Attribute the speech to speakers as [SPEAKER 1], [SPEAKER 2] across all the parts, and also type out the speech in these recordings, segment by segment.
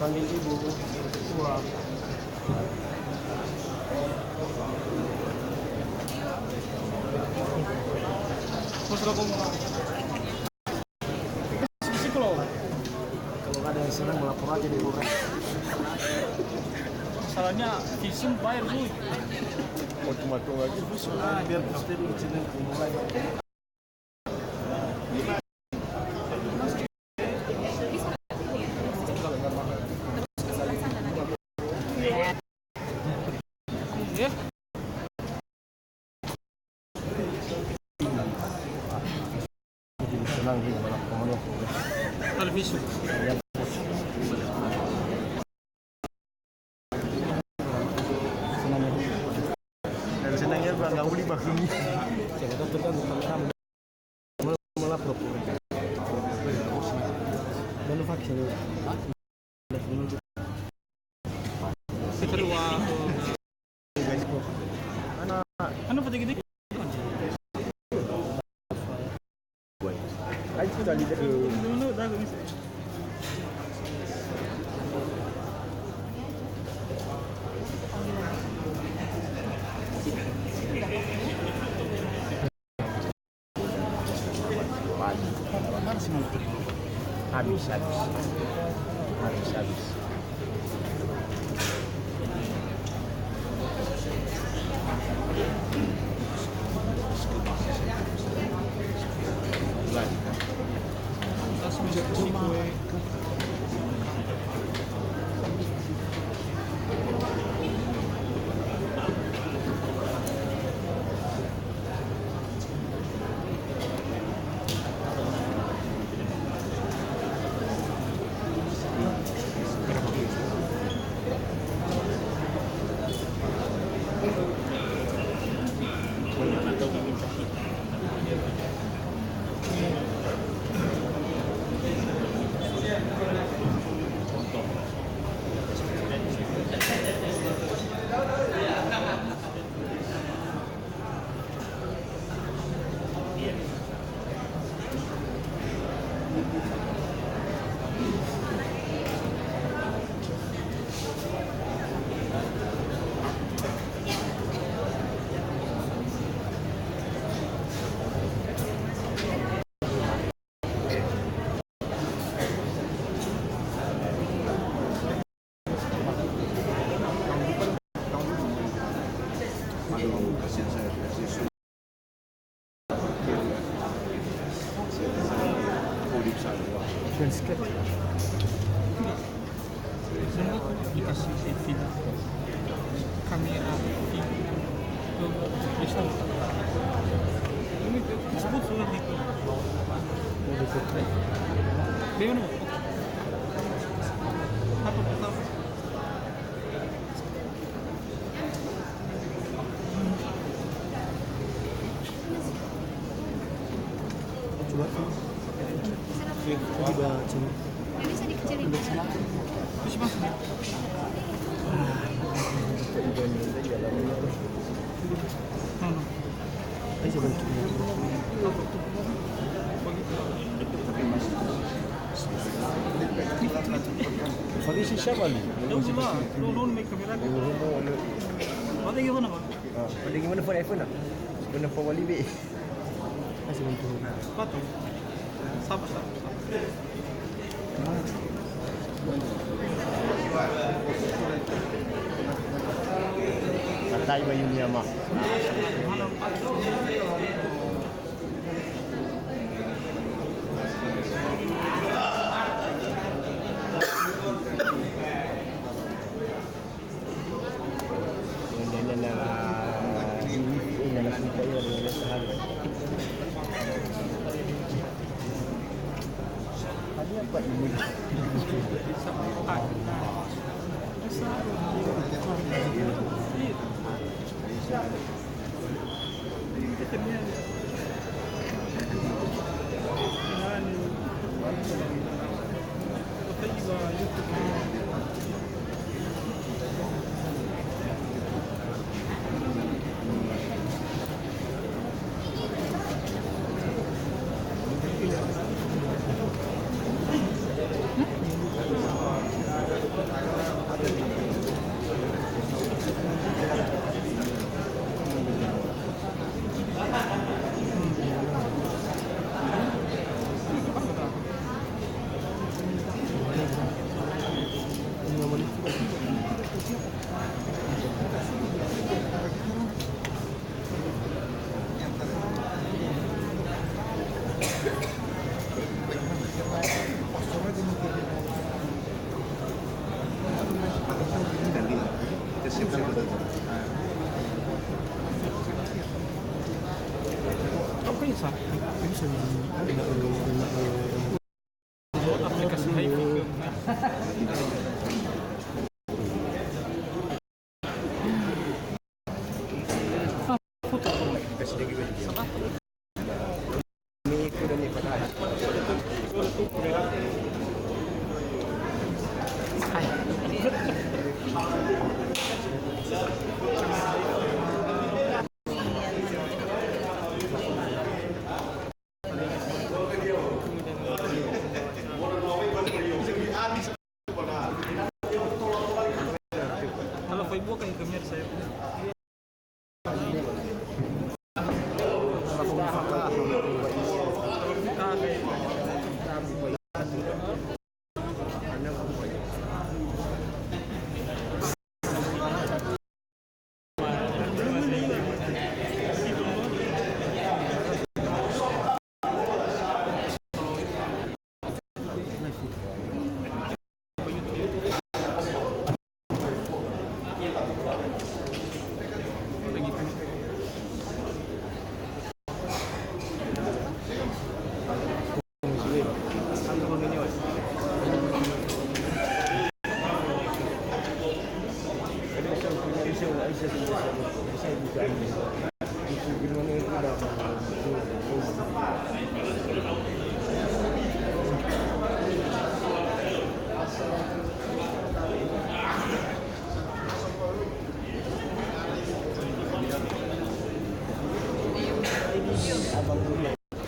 [SPEAKER 1] Panggil ibu. Wah. Kalau ada yang senang melapor aja di Polres.
[SPEAKER 2] Masalahnya visum bayar Bu.
[SPEAKER 1] Matung lagi visum. Biar pasti di sini mulai. Senang di malam kemana?
[SPEAKER 2] Televisi.
[SPEAKER 1] Senangnya nggak boleh bakumi. Saya kata tergantung kamu malah propor. Lalu vaksin.
[SPEAKER 2] Kedua. Ano pati gini?
[SPEAKER 1] Ay sudah lihat
[SPEAKER 2] Dulu dah bisa.
[SPEAKER 1] Habis.
[SPEAKER 2] Dikasih TV CameraFi itu Kristen ini disebut surat itu bagaimana apa pertama
[SPEAKER 1] Coba coba sini.
[SPEAKER 3] Bisa dikecilin di sana.
[SPEAKER 2] terus mas
[SPEAKER 1] Fadhi siapa nih?
[SPEAKER 2] lu make kamera ada gimana Pak?
[SPEAKER 1] Ada gimana phone iPhone nak? Guna phone wali be. Masih bantu.
[SPEAKER 2] Patu. Sabar.
[SPEAKER 1] Katai bayu ni ama.
[SPEAKER 2] aplikasi HiFi. Foto
[SPEAKER 1] Kasih dia gitu. Ini itu dan ini pada.
[SPEAKER 2] kalau Facebook kayak kamera saya.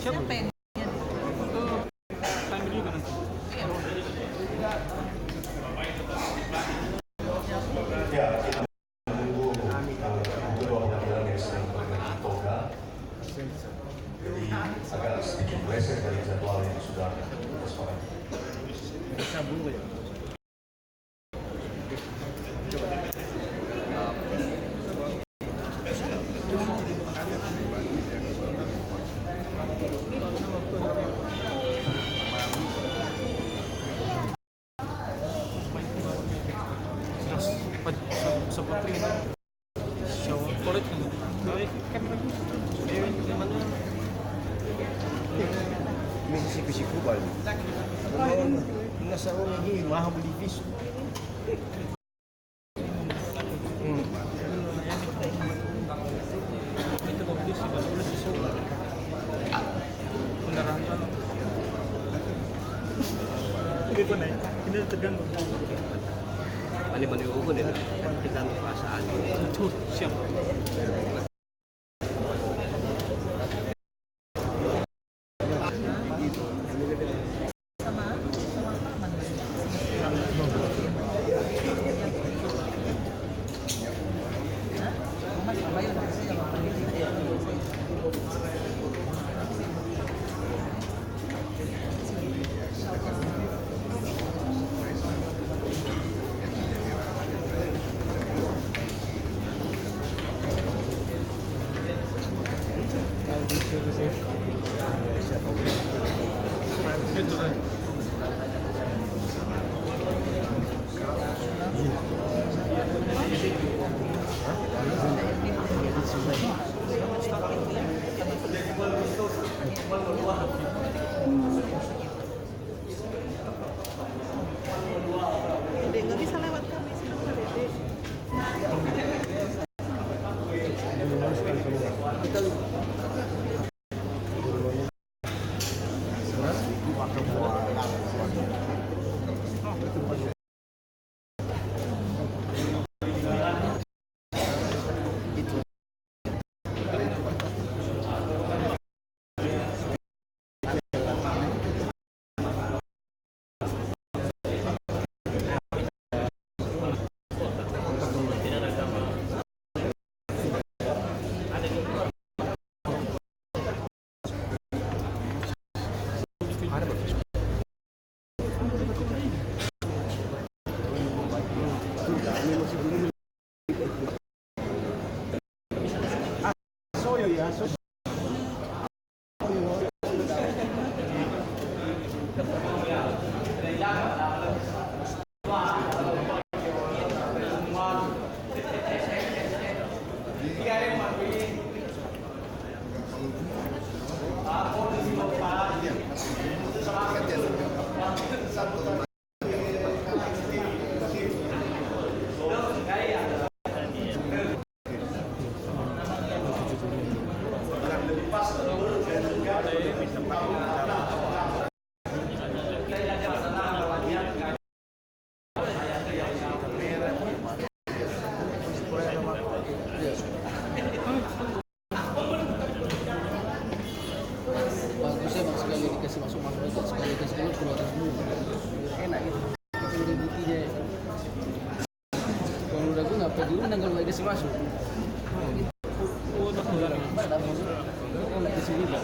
[SPEAKER 2] Siapa yang sambil juga nanti.
[SPEAKER 4] Ya, kita menunggu kedua pengadilan yang sedang berada di Kota. Jadi agak sedikit meleset dari jadwal yang sudah kita sepakati.
[SPEAKER 2] Seperti ini. Shower korek kan. Baik, kamera. Dia mana?
[SPEAKER 1] Misi kubal. Kalau nasa lagi mahal beli fish.
[SPEAKER 2] Itu bagus sih, bagus sih soal. Penerapan. Ini pun ini terganggu.
[SPEAKER 5] Mani-mani ugun itu tergantung perasaan.
[SPEAKER 2] Tuh, siap. Bagusnya bang sekali dikasih masuk aja, sekali dikasih keluar keluar semua. Enak gitu. Kita udah buktinya ya. Kalau udah gue nggak perlu diundang kalau nggak dikasih masuk. Oh, tak boleh. Tak masuk. Kok nggak di sini bang?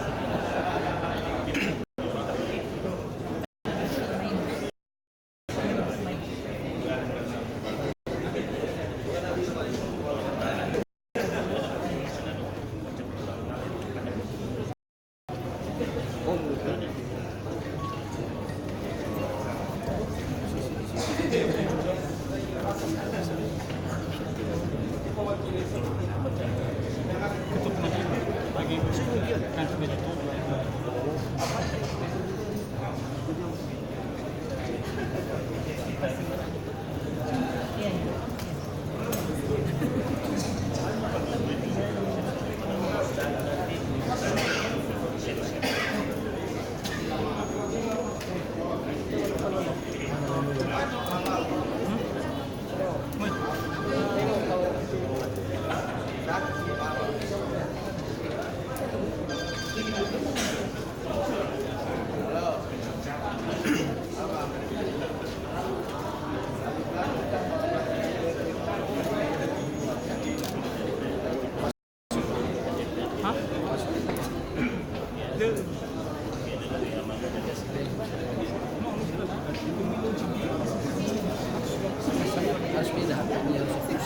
[SPEAKER 2] Harus beda, ini harus fix.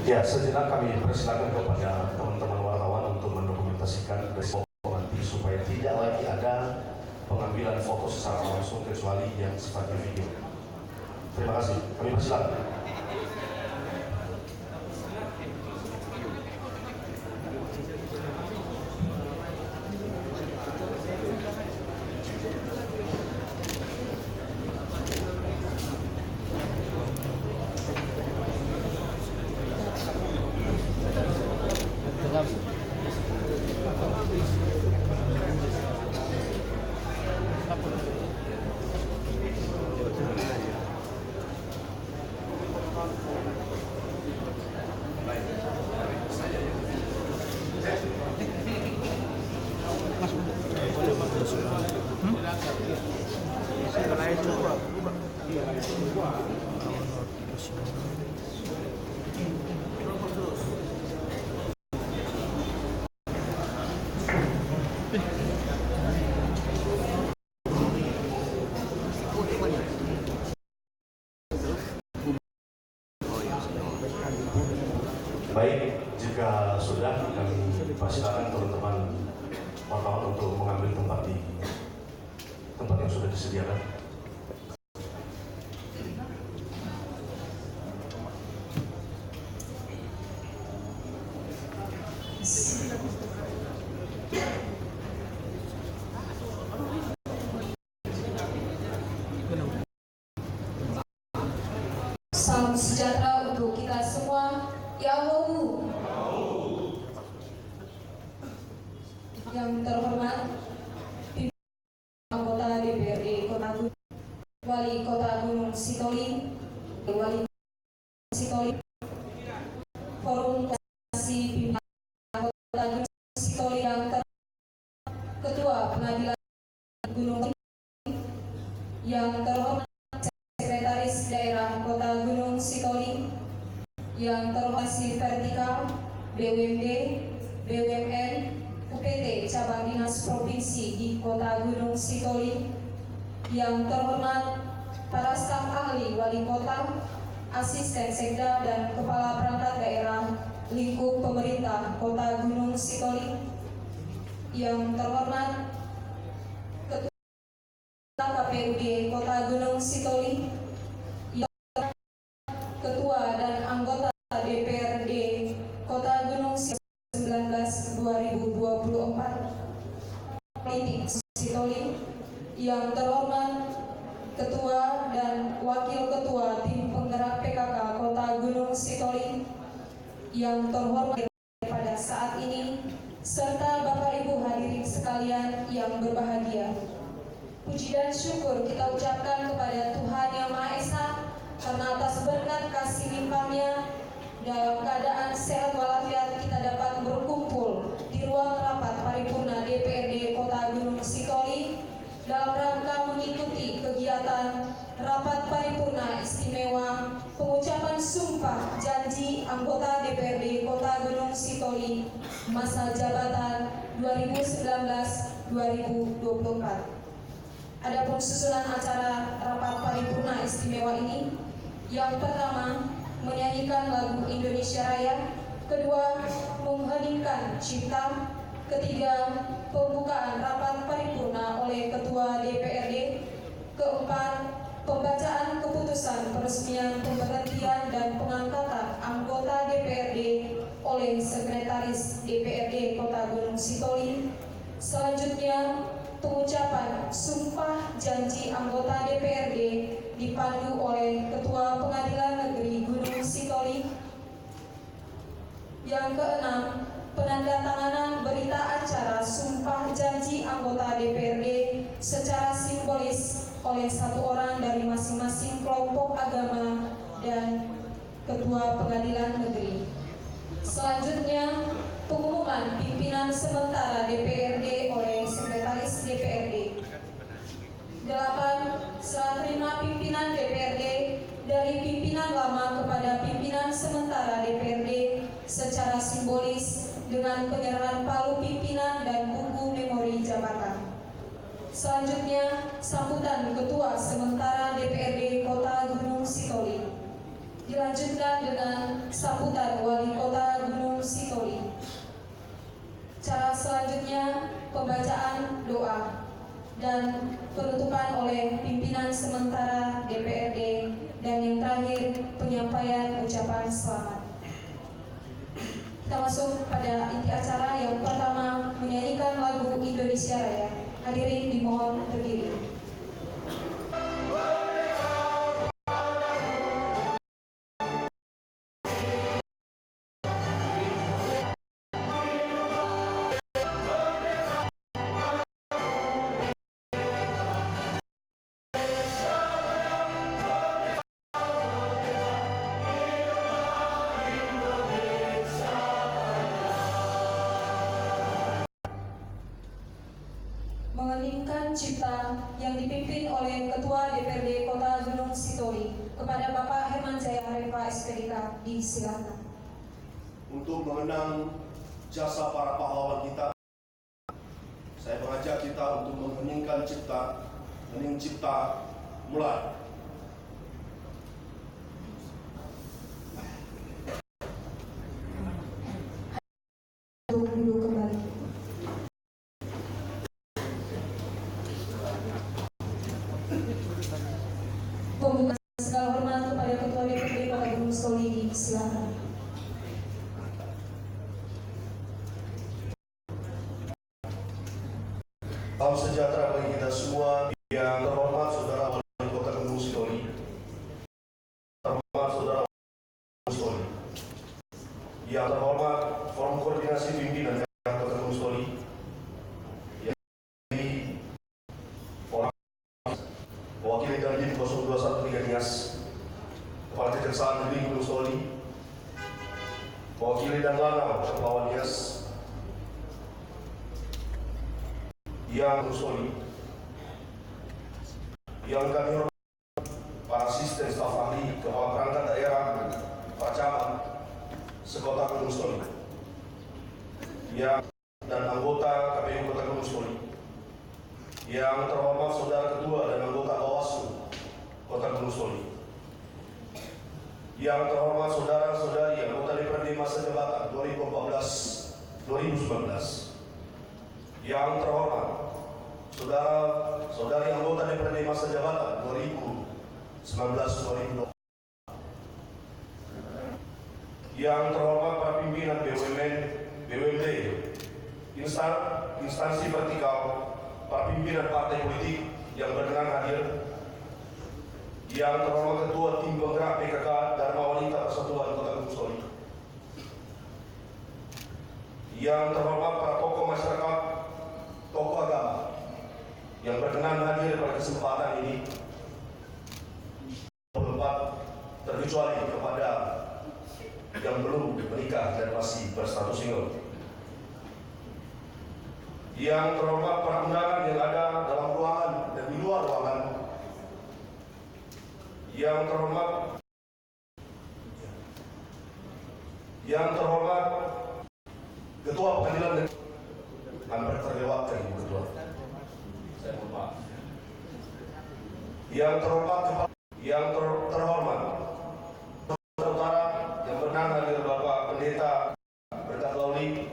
[SPEAKER 4] Ya, sejenak kami persilakan kepada teman-teman wartawan untuk mendokumentasikan resiko nanti supaya tidak lagi ada pengambilan foto secara langsung kecuali yang sifatnya video. Terima kasih. Kami persilakan. Baik, jika sudah kami persilakan teman-teman wartawan untuk mengambil tempat di tempat yang sudah disediakan.
[SPEAKER 6] Salam sejahtera untuk kita semua. Ya Allah. Yang terhormat anggota DPRD Kota, Wali Kota Gunungsitoli, Wali Gunungsitoli, Forum Kasih Pimpinan Kota Gunungsitoli yang Ketua Pengadilan Gunung, Yang terhormat Sekretaris Daerah Kota Gunungsitoli, yang terhormat Vertikal, BUMD, BUMN, UPT Cabang Dinas Provinsi di Kota Gunungsitoli, yang terhormat para staf ahli wali kota, asisten sekda dan kepala perangkat daerah lingkup pemerintah Kota Gunungsitoli, yang terhormat KPUD Kota Gunungsitoli, Ketua dan Anggota DPRD Kota Gunungsitoli 2024, Sitoli, yang terhormat Ketua dan Wakil Ketua Tim Penggerak PKK Kota Gunungsitoli, yang terhormat pada saat ini, serta Bapak Ibu hadirin sekalian yang berbahagia. Puji dan syukur kita ucapkan kepada Tuhan Yang Maha Esa karena atas berkat kasih limpahnya dalam keadaan sehat walafiat kita dapat berkumpul di ruang rapat paripurna DPRD Kota Gunungsitoli dalam rangka mengikuti kegiatan rapat paripurna istimewa pengucapan sumpah janji anggota DPRD Kota Gunungsitoli masa jabatan 2019-2024. Adapun susunan acara rapat paripurna istimewa ini, yang pertama menyanyikan lagu Indonesia Raya, kedua mengheningkan cipta, ketiga pembukaan rapat paripurna oleh Ketua DPRD, keempat pembacaan keputusan peresmian pemberhentian dan pengangkatan anggota DPRD oleh Sekretaris DPRD Kota Gunungsitoli, selanjutnya pengucapan sumpah janji anggota DPRD dipandu oleh Ketua Pengadilan Negeri Gunungsitoli. Yang keenam, penandatanganan berita acara sumpah janji anggota DPRD secara simbolis oleh satu orang dari masing-masing kelompok agama dan Ketua Pengadilan Negeri. Selanjutnya, pengumuman pimpinan sementara DPRD oleh Sekretaris DPRD. 8. Serah terima pimpinan DPRD dari pimpinan lama kepada pimpinan sementara DPRD secara simbolis dengan penyerahan palu pimpinan dan buku memori jabatan. Selanjutnya, sambutan Ketua Sementara DPRD Kota Gunungsitoli. Dilanjutkan dengan sambutan Wali Kota Gunungsitoli. Cara selanjutnya pembacaan doa dan penutupan oleh pimpinan sementara DPRD, dan yang terakhir penyampaian ucapan selamat. Kita masuk pada inti acara. Yang pertama menyanyikan lagu Indonesia Raya. Hadirin dimohon berdiri. Mengeningkan cipta yang dipimpin oleh Ketua DPRD Kota Gunungsitoli kepada Bapak Herman Jaya Harefa SPDK disilakan.
[SPEAKER 4] Untuk mengenang jasa para pahlawan kita, saya mengajak kita untuk mengheningkan cipta. Hening cipta, mulai.
[SPEAKER 6] Dulu kembali. Pembukaan segala hormat kepada Ketua DPRD Kota Gunungsitoli disilakan.
[SPEAKER 4] Salam sejahtera bagi kita semua. Yang terhormat Saudara Wali Kota Gunungsitoli, terhormat Saudara Gunungsitoli, yang terhormat Forum Koordinasi Pimpinan Daerah Kota Gunungsitoli, yang orang mewakili Dandim 0213 Nias, Kepala Kejaksaan Negeri Gunungsitoli, mewakili dan Lanau Kepulauan Nias, yang Gunungsitoli, yang kami hormati para asisten staf ahli, kepala perangkat daerah, para camat, sekota Gunungsitoli, yang dan anggota KPU Kota Gunungsitoli, yang terhormat saudara ketua dan anggota Bawaslu Kota Gunungsitoli, yang terhormat saudara-saudari anggota DPRD masa jabatan 2014-2019, yang terhormat saudara-saudari anggota DPRD masa jabatan 2019-2020, yang terhormat para pimpinan BUMN, BUMD, instansi vertikal, para pimpinan partai politik yang berkenan hadir, yang terhormat ketua tim penggerak PKK Dharma Wanita Persatuan Kota Gunungsitoli, yang terhormat para tokoh masyarakat, tokoh agama yang berkenan hadir pada kesempatan ini, terkecuali kepada yang belum menikah dan masih berstatus single, yang terhormat para undangan yang ada dalam ruangan dan di luar ruangan, yang terhormat Ketua Pengadilan Negeri, hampir terlewatkan Ibu Ketua, saya mohon maaf. Yang terhormat Utara yang berkenan hadir Bapak Pendeta Berkat Lauli,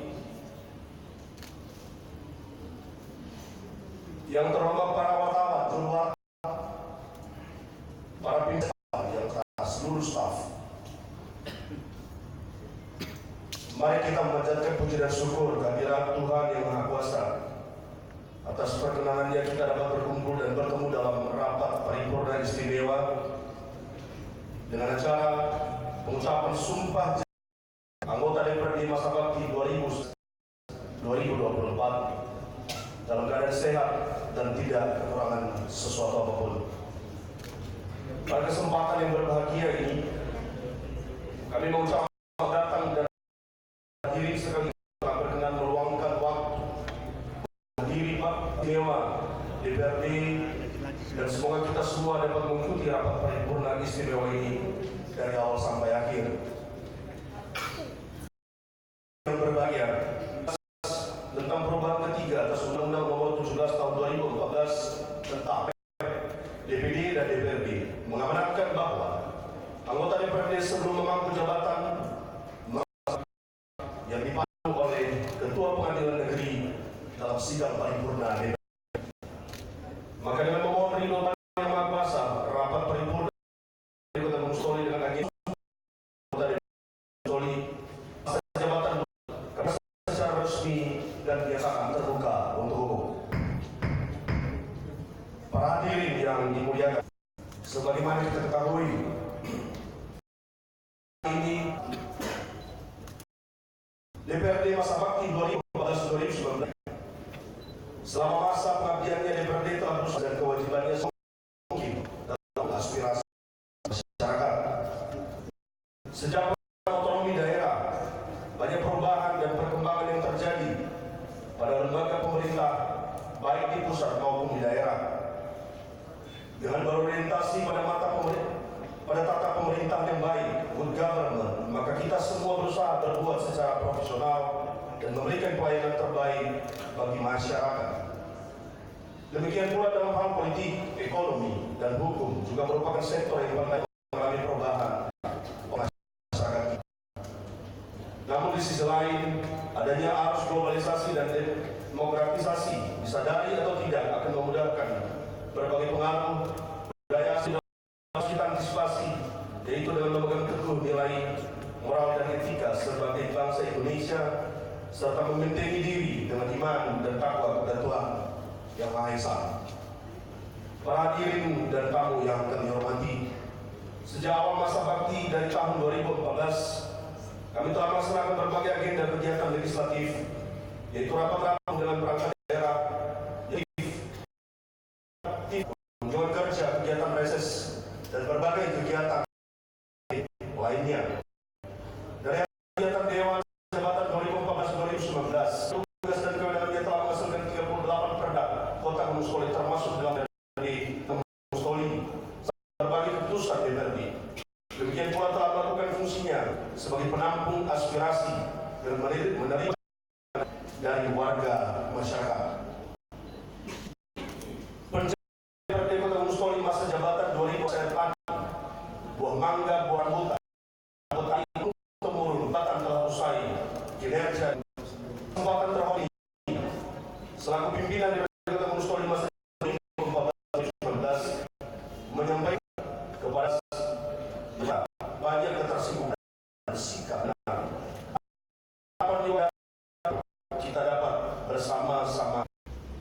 [SPEAKER 4] yang terhormat para wartawan, juru wartawan, para pimpinan yang keras, seluruh staf. Mari kita memanjatkan puji dan syukur kehadirat Tuhan yang Maha Kuasa atas perkenanannya kita dapat berkumpul dan bertemu dalam rapat paripurna istimewa dengan acara pengucapan sumpah anggota DPRD masa bakti 2024 dalam keadaan sehat dan tidak kekurangan sesuatu apapun. Pada kesempatan yang berbahagia ini, kami mengucapkan selamat datang dan hadirin sekalian telah berkenan meluangkan waktu hadirin Pak Dewa DPRD, dan semoga kita semua dapat mengikuti rapat paripurna istimewa ini dari awal sampai akhir. Yang berbahagia tentang perubahan ketiga atas Undang-Undang Nomor 17 Tahun 2014 tentang DPD dan DPRD mengamanatkan bahwa anggota DPRD sebelum memangku jabatan yang dipandu oleh Ketua Pengadilan Negeri dalam sidang paripurna DPRD. Maka dengan memohon ridho Yang Maha Kuasa, rapat paripurna Kota Gunungsitoli dengan agenda anggota Gunungsitoli masa jabatan karena secara resmi dan dinyatakan terbuka untuk umum. Para hadirin yang dimuliakan, sebagaimana kita ketahui, ini DPRD masa bakti 2014-2019. Selama masa pengabdiannya DPRD telah berusaha dan kewajibannya mungkin dalam aspirasi masyarakat. Sejak otonomi daerah, banyak perubahan dan perkembangan yang terjadi pada lembaga pemerintah, baik di pusat maupun di daerah. Dengan berorientasi pada tata pemerintahan yang baik, good government, maka kita semua berusaha berbuat secara profesional dan memberikan pelayanan terbaik bagi masyarakat. Demikian pula dalam hal politik, ekonomi, dan hukum juga merupakan sektor yang mengalami perubahan masyarakat kita. Namun di sisi lain, adanya arus globalisasi dan demokratisasi disadari atau tidak akan memudahkan berbagai pengaruh budaya yang harus kita antisipasi, yaitu dengan memegang teguh nilai moral dan etika sebagai bangsa Indonesia, serta membentengi diri dengan iman dan takwa kepada Tuhan Yang Maha Esa. Para hadirin dan tamu yang kami hormati, sejak awal masa bakti dari tahun 2014, kami telah melaksanakan berbagai agenda kegiatan legislatif, yaitu rapat-rapat dengan perangkat daerah, kunjungan kerja, kegiatan reses, dan berbagai kegiatan lainnya. Dari kegiatan Dewan Jabatan 2014-2019, tugas dan kewenangannya telah menghasilkan 38 perda Kota Gunungsitoli termasuk dalam dari Gunungsitoli Demikian pula telah melakukan fungsinya sebagai penampung aspirasi dan menerima dari warga masyarakat. DPRD Kota Gunungsitoli masa jabatan 2004, buah mangga, buah anggota ini temurun telah usai kinerja kesempatan terhormat selaku pimpinan DPRD Kota Gunungsitoli masa 2014 menyampaikan kepada banyak ketersinggungan sikap kita dapat bersama-sama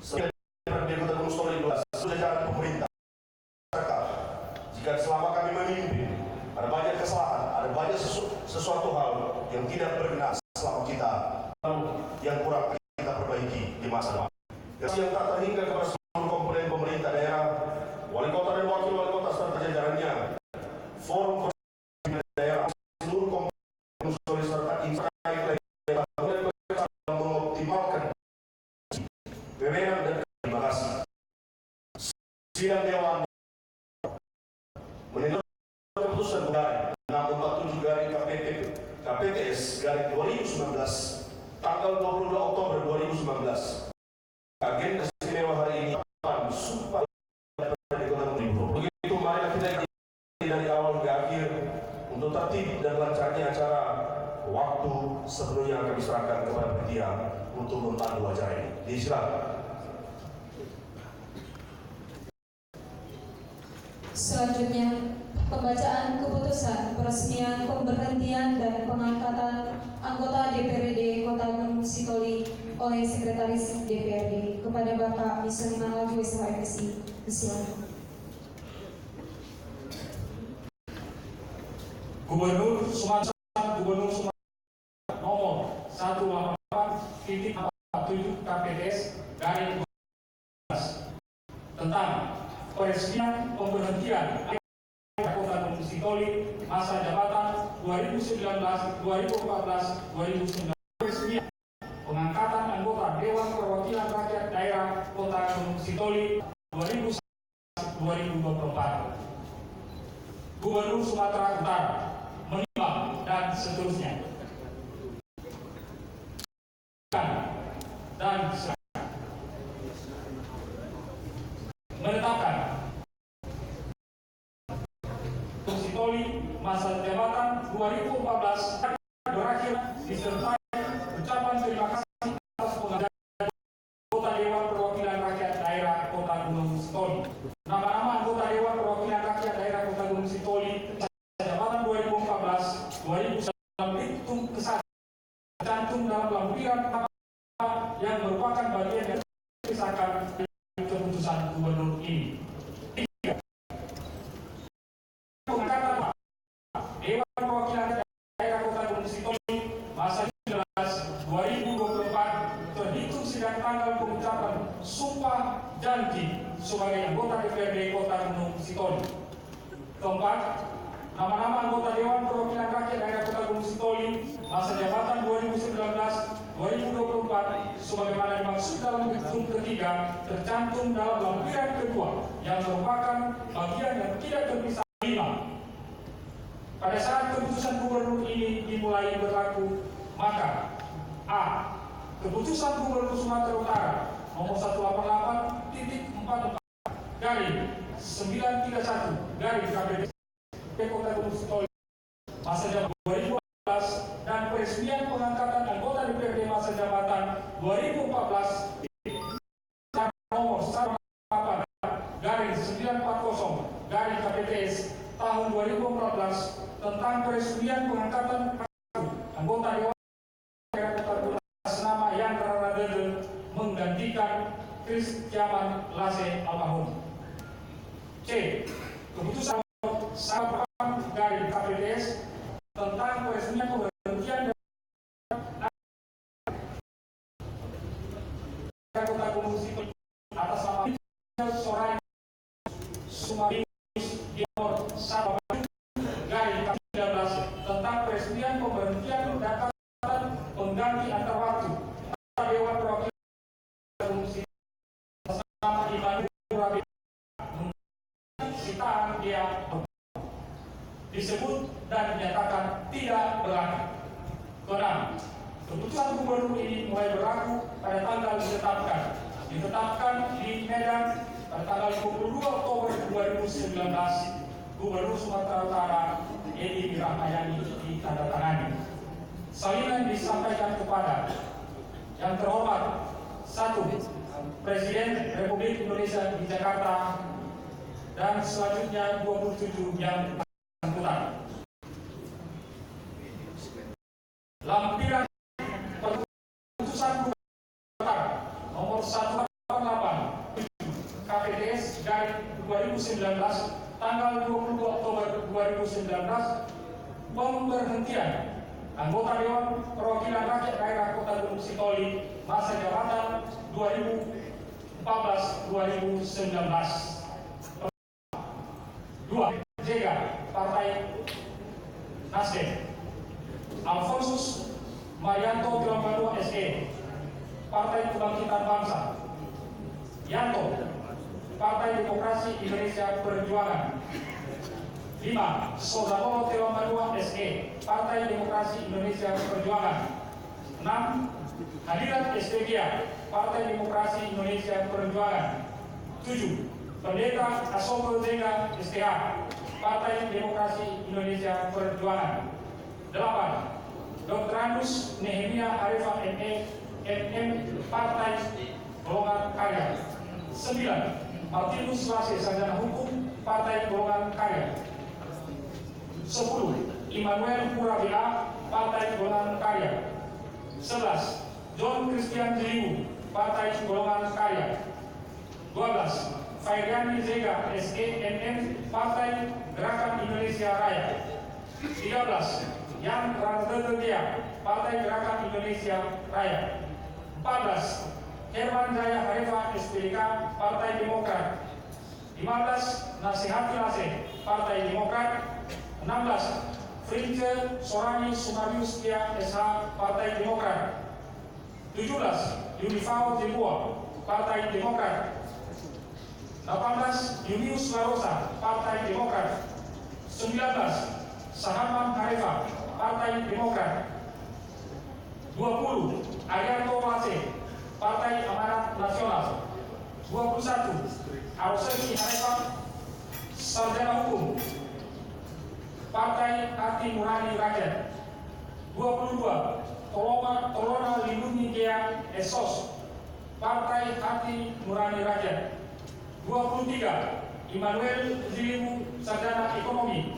[SPEAKER 4] DPRD Kota Gunungsitoli sudah jalan pemerintah. Jika selama kami memimpin ada banyak kesalahan, ada banyak sesuatu hal yang tidak berkenan selama kita yang kurang kita perbaiki di masa depan. Yang tak terhingga kepada seluruh komponen pemerintah daerah, wali kota dan wakil wali kota serta jajarannya, forum daerah, seluruh komponen Gunungsitoli serta instansi daerah mengoptimalkan wewenang dan terima kasih. Sidang Dewan menentukan keputusan garing 647 garing KPTS garing 2019 tanggal 22 Oktober 2019. Agenda istimewa hari ini sumpah dari Kota Gunungsitoli. Begitu marilah kita dari awal hingga akhir untuk tertib dan lancarnya acara. Waktu sebelumnya kami serahkan kepada panitia untuk memandu acara ini. Disilakan.
[SPEAKER 6] Selanjutnya, pembacaan keputusan peresmian pemberhentian dan pengangkatan anggota DPRD Kota Gunungsitoli oleh Sekretaris DPRD kepada Bapak Misaliman Lagi SHMSI. Silakan.
[SPEAKER 7] Gubernur Sumatera nomor 188.47 KPTS garing 2012 tentang peresmian pemberhentian Kota Gunungsitoli masa jabatan 2019-2014-2019, peresmian pengangkatan anggota Dewan Perwakilan Rakyat Daerah Kota Gunungsitoli 2024. Gubernur Sumatera Utara menimbang dan seterusnya dan menetapkan Gunungsitoli masa jabatan 2014 berakhir disertai ucapan terima kasih atas penghargaan anggota Dewan Perwakilan Rakyat Daerah Kota Gunungsitoli. Nama-nama anggota Dewan Perwakilan Rakyat Daerah Kota Gunungsitoli jabatan 2014-2019 itu tercantum dalam lampiran yang merupakan bagian dari misalkan keputusan gubernur ini. Pengangkatan Dewan Perwakilan Daerah Kota Gunungsitoli masa 2024 terhitung sejak tanggal pengucapan sumpah janji sebagai anggota DPRD Kota Gunungsitoli. Keempat, nama-nama anggota Dewan Perwakilan Rakyat Daerah Kota Gunungsitoli masa jabatan 2019-2024 sebagaimana dimaksud dalam ketentuan ketiga tercantum dalam lampiran kedua yang merupakan bagian yang tidak terpisah. 5. Pada saat keputusan gubernur ini dimulai berlaku, maka A. Keputusan Gubernur Sumatera Utara nomor 188.44 garing 931 garing KPTS Kota Gunungsitoli masa jabatan 2014 dan peresmian pengangkatan anggota DPRD masa jabatan 2014 nomor 188 garing 940 garing KPTS tahun 2014 tentang peresmian pengangkatan anggota Dewan Kota nama yang karena menggantikan Kristiaman Lase almarhum. C. Keputusan dari KPTS tentang peresmian pemberhentian Kota Gunungsitoli atas nama Soraya Sumari nomor 1 garing 19 tentang peresmian pemberhentian dan pengganti antar waktu Dewan Perwakilan Gunungsitoli bersama Iman Rabi sitaan dia. D. disebut dan dinyatakan tidak berlaku. Keenam, keputusan gubernur ini mulai berlaku pada tanggal ditetapkan di Medan pada tanggal 22 Oktober 2019. Gubernur Sumatera Utara Edi Rahmayani ditandatangani. Salinan disampaikan kepada yang terhormat 1. Presiden Republik Indonesia di Jakarta dan selanjutnya 27 yang bersangkutan. Lampiran keputusan gubernur nomor 188 KPTS dari 2019 tanggal 22 Oktober 2019 pemberhentian anggota Dewan Perwakilan Rakyat Daerah Kota Gunungsitoli masa jabatan 2014-2019. 2. Jega Partai Nasdem. Alfonsus Marianto Pilambanua SE Partai Kebangkitan Bangsa. Yanto Partai Demokrasi Indonesia Perjuangan. 5. Sodaro Pilambanua SE Partai Demokrasi Indonesia Perjuangan. 6. Hadirat SPGA Partai Demokrasi Indonesia Perjuangan. 7. Pendeta Asobo Zega STH Partai Demokrasi Indonesia Perjuangan. 8. Dr. Andus Nehemia Arifa ME MM Partai Golongan Karya. 9. Martinus Lase Sarjana Hukum Partai Golongan Karya. 10. Immanuel Purabia Partai Golongan Karya. 11. John Christian Jeliwu Partai Golongan Karya. 12. Fairiani Zega SENN Partai Gerakan Indonesia Raya. 13. Yan Randedia Partai Gerakan Indonesia Raya. 14. Herman Jaya Harifa SPDK Partai Demokrat. 15. Nasihati Lase Partai Demokrat. 16. Frince Sorani Sumarius Tia SH Partai Demokrat. 17. Unifao Jebua Partai Demokrat. 18. Yunius Larosa Partai Demokrat. 19. Sahaman Harifa Partai Demokrat. 20. Arianto Lase Partai Amanat Nasional. 21. Aroseki Harifa Sarjana Hukum Partai Hati Nurani Rakyat. 22. Tolona Lindungi Gea Esos Partai Hati Nurani Rakyat. 23. Immanuel Jeliwu Sarjana Ekonomi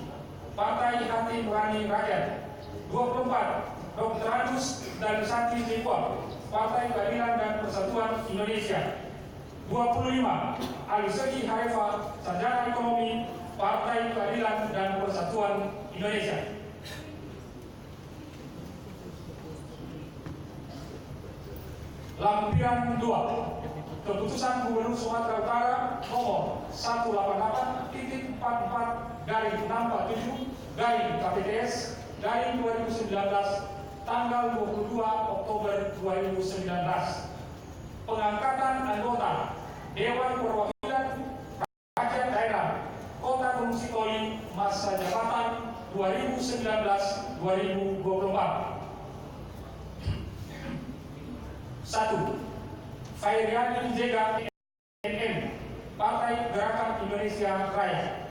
[SPEAKER 7] Partai Hati Nurani Rakyat. 24. Dr. Andus dan Santi Jepua Partai Keadilan dan Persatuan Indonesia. 25. Aliseki Harifa Sarjana Ekonomi Partai Keadilan dan Persatuan Indonesia. Lampiran 2. Keputusan Gubernur Sumatera Utara nomor 188/44/647 KPTS/2019 tanggal 22 Oktober 2019. Pengangkatan anggota Dewan Perwakilan Rakyat Daerah Kota Gunungsitoli masa jabatan 2019-2024. 1. Fairiani Zega MM Partai Gerakan Indonesia Raya.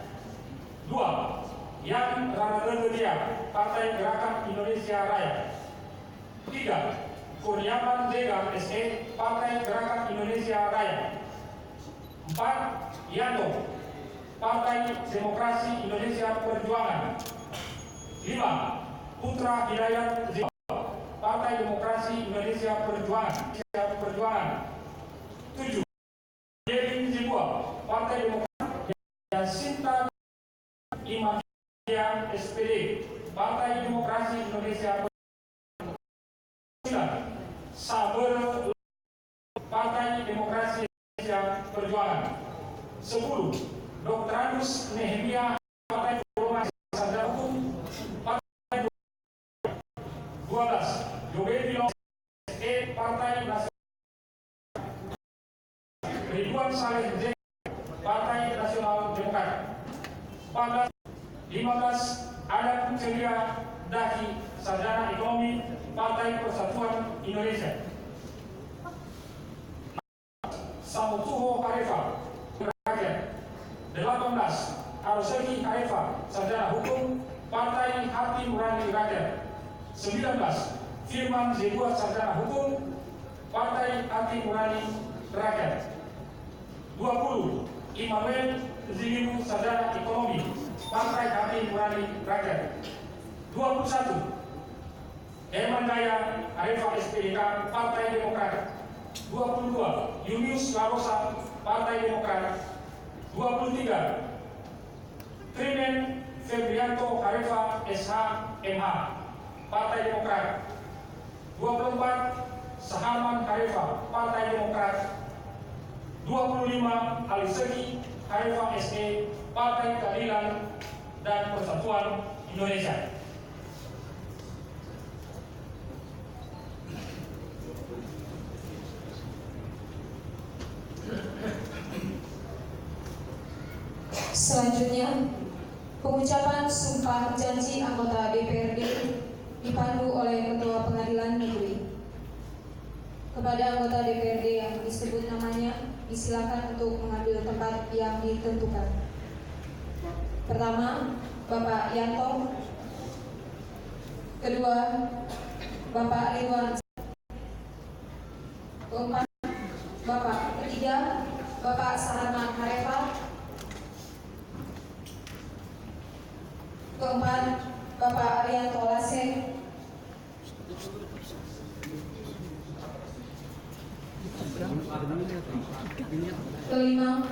[SPEAKER 7] 2. Yan Randedia Partai Gerakan Indonesia Raya. 3. Kurniawan Zega SE Partai Gerakan Indonesia Raya. 4. Yanto Partai Demokrasi Indonesia Perjuangan. 5. Putra Hidayat Zega Partai Demokrasi Indonesia Perjuangan. 7. Yeri Zibua Partai Demokrasi dan Sinta Imadia SPD Partai Demokrasi Indonesia Perjuangan. Saber Partai Demokrasi Indonesia Perjuangan. 10. Dr. Andus Nehemia Partai Golongan Sarjana Hukum Partai 12. Yobedilo SE Partai Nasional. Ridwan Saleh J Partai Nasional Demokrat. 14. 15 Adat Ceria Daki Sarjana Ekonomi Partai Persatuan Indonesia. Samutuho Harefa Rakyat. 18 Arosegi Harefa Sarjana Hukum Partai Hati Nurani Rakyat. 19 Firman Zebua Sarjana Hukum Partai Hati Nurani Rakyat. 20 Immanuel Zilimu Sarjana Ekonomi Partai Hati Nurani Rakyat. 21 Herman Daya Harefa SPDK Partai Demokrat. 22 Yunius Larosa Partai Demokrat. 23 Trimen Febrianto Harefa SH MH Partai Demokrat. 24 Saharman Harefa Partai Demokrat. 25 Alisegi Harefa SE Partai Keadilan dan Persatuan Indonesia.
[SPEAKER 6] Selanjutnya, pengucapan sumpah janji anggota DPRD dipandu oleh Ketua Pengadilan Negeri. Kepada anggota DPRD yang disebut namanya, disilakan untuk mengambil tempat yang ditentukan. Pertama, Bapak Yanto. Kedua, Bapak Ridwan. Keempat, Bapak. Ketiga, Bapak Saharman Harefa. Keempat, Bapak Arianto Lase. Kelima,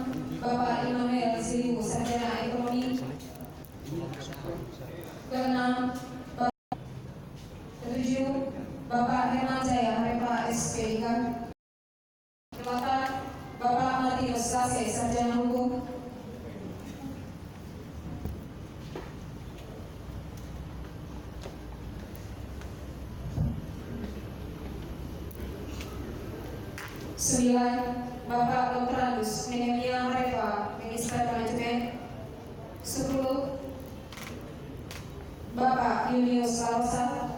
[SPEAKER 6] Bapak Immanuel Zilimu Sarjana Ekonomi. Keenam, ketujuh, Bapak Herman Jaya Harefa SPDK. Kedelapan, Bapak Martinus Lase Sarjana Hukum. Sembilan, Bapak Dr. Menemia Harefa, Minister Manajemen. 10, Bapak Yunius Larosa.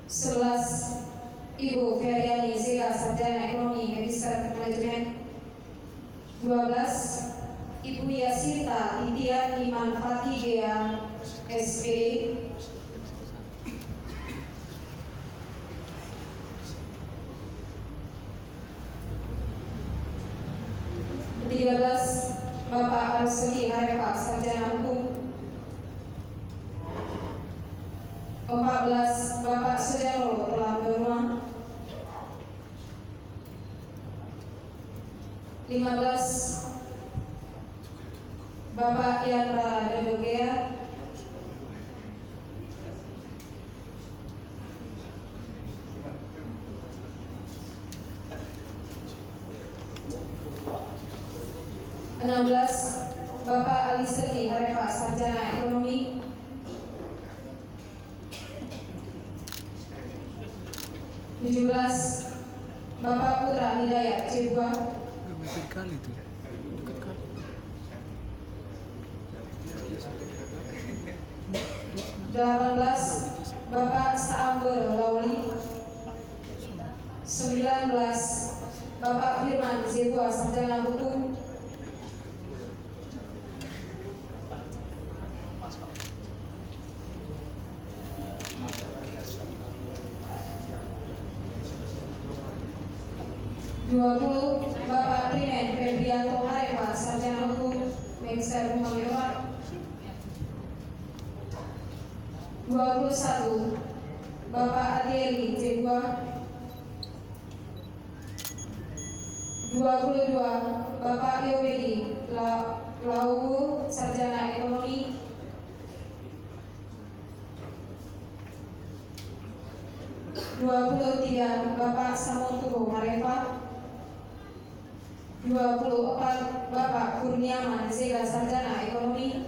[SPEAKER 6] 11, Ibu Feryani Zega Sarjana Ekonomi, Minister Manajemen. 12, Ibu Yasirta Titia Iman Fatihia SPD. 13, Bapak Arusuli Harefa Sarjana Hukum. 14, Bapak Sujarwo Telah Berumah. 15, Bapak Yandra Dodogea. 16, Bapak Alisegi Harefa Sarjana Ekonomi. 17, Bapak Putra Hidayat Cibua. 18, Bapak Saambor Lauli. 19, Bapak Firman Zebua Sarjana Hukum. 20, Bapak Trimen Febrianto Harefa Sarjana Hukum, Minister Hukum Dewan. 21, Bapak Adieli Cibua. 22, Bapak Yobedi Lauwu Sarjana Ekonomi. 23, Bapak Samutuho Harefa. 24, Bapak Kurniawan Zega Sarjana Ekonomi.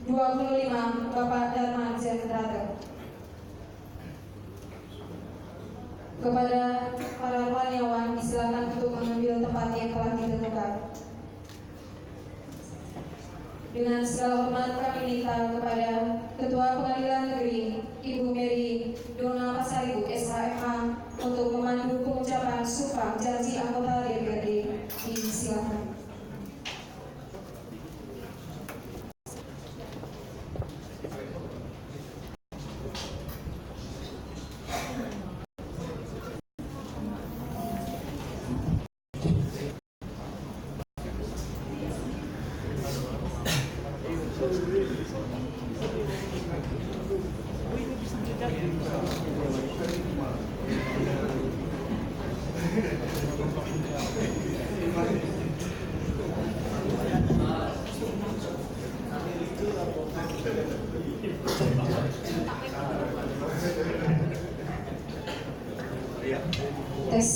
[SPEAKER 6] 25, Bapak Darman Jendrata. Kepada para karyawan disilakan untuk mengambil tempat yang telah ditentukan. Dengan segala hormat kami minta kepada Ketua Pengadilan Negeri Ibu Mary Dona Pasaribu SHMA untuk memandu pengucapan sumpah janji anggota DPRD. Silakan. Tes.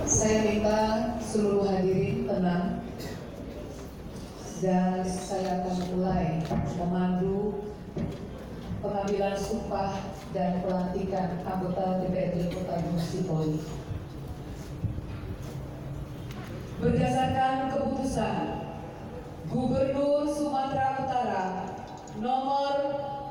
[SPEAKER 6] Saya minta seluruh hadirin tenang dan saya akan mulai memandu pengambilan sumpah dan pelantikan anggota DPRD Kota Gunungsitoli. Berdasarkan keputusan Gubernur Sumatera Utara nomor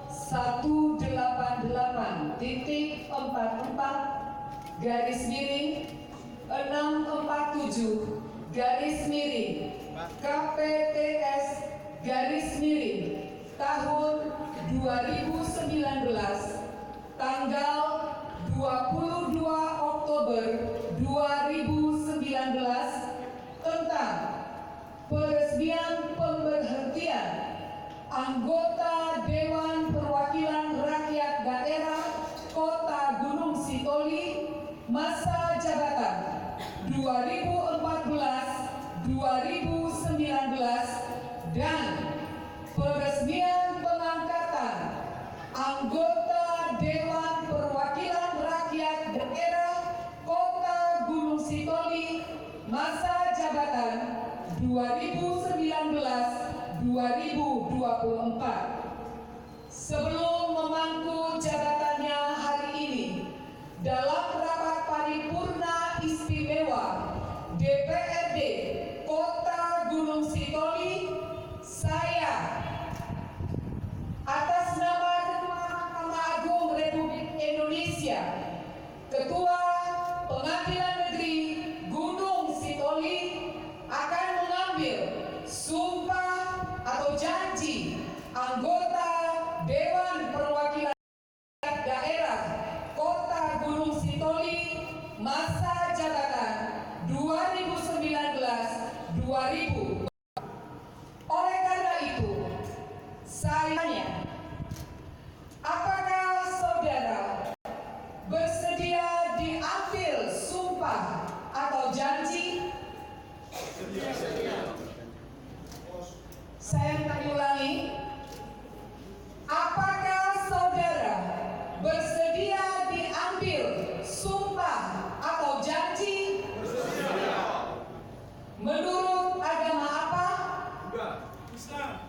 [SPEAKER 6] 144/647/KPTS/tahun 2019 tanggal 22 Oktober 2019 tentang peresmian pemberhentian anggota Dewan Perwakilan Rakyat Daerah Kota Gunungsitoli masa jabatan 2014-2019 dan peresmian pengangkatan anggota Dewan Perwakilan Rakyat Daerah Kota Gunungsitoli masa jabatan 2019-2024. Sebelum memangku jabatannya hari ini dalam rapat paripurna istimewa DPRD Kota Gunungsitoli, saya atas nama Ketua Mahkamah Agung Republik Indonesia, Ketua Pengadilan Negeri Gunungsitoli akan mengambil sumpah atau janji anggota Dewan Perwakilan Daerah Kota Gunungsitoli masa jabatan 2019-2020. Oleh karena itu, saya tanya, apakah saudara bersedia diambil sumpah atau janji? Saya ulangi, apakah saudara bersedia diambil sumpah atau janji? Menurut agama apa? Islam.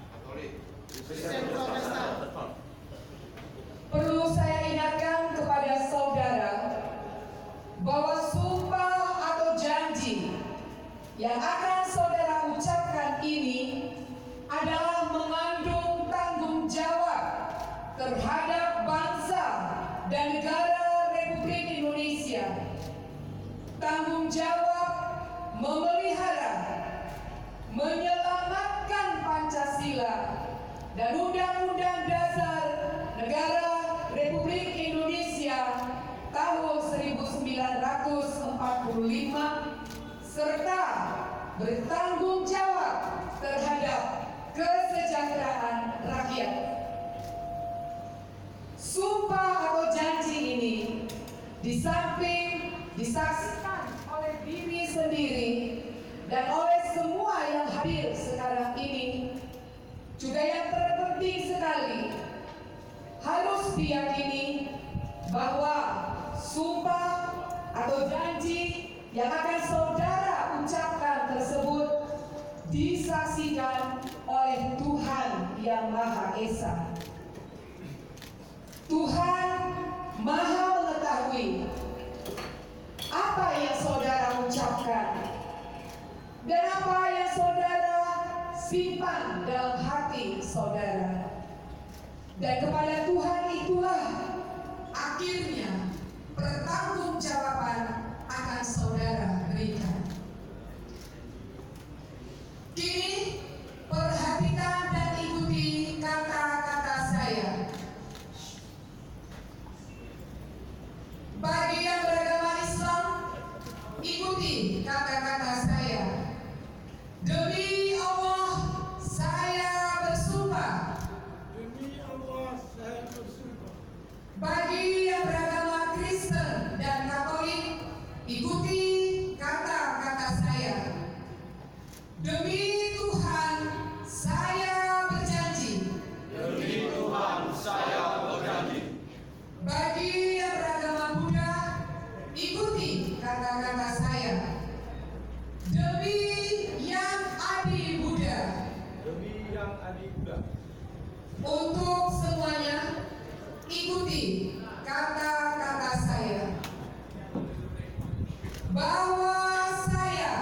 [SPEAKER 6] Perlu saya ingatkan kepada saudara bahwa sumpah atau janji yang akan saudara ucapkan ini adalah mengandung tanggung jawab terhadap bangsa dan negara Republik Indonesia. Tanggung jawab memelihara, menyelamatkan Pancasila dan Undang-Undang Dasar Negara Republik Indonesia tahun 1945 serta bertanggung jawab terhadap kesejahteraan Sumpah atau janji ini di samping disaksikan oleh diri sendiri dan oleh semua yang hadir sekarang ini, juga yang terpenting sekali harus diyakini bahwa sumpah atau janji yang akan saudara ucapkan tersebut disaksikan oleh Tuhan yang Maha Esa. Tuhan Maha mengetahui apa yang saudara ucapkan dan apa yang saudara simpan dalam hati saudara. Dan kepada Tuhan itulah akhirnya pertanggungjawaban akan saudara berikan. Kini perhatikan dan ikuti kata-kata saya. Bagi yang beragama Islam, ikuti kata-kata saya. Demi Allah, saya bersumpah.
[SPEAKER 7] Demi Allah, saya bersumpah.
[SPEAKER 6] Bagi yang beragama Kristen dan Katolik, ikuti kata-kata saya. Demi Tuhan, saya berjanji.
[SPEAKER 7] Demi Tuhan, saya berjanji.
[SPEAKER 6] Bagi yang beragama Buddha, ikuti kata-kata saya. Demi yang adi Buddha.
[SPEAKER 7] Demi yang adi Buddha.
[SPEAKER 6] Untuk semuanya, ikuti kata-kata saya. Bahwa saya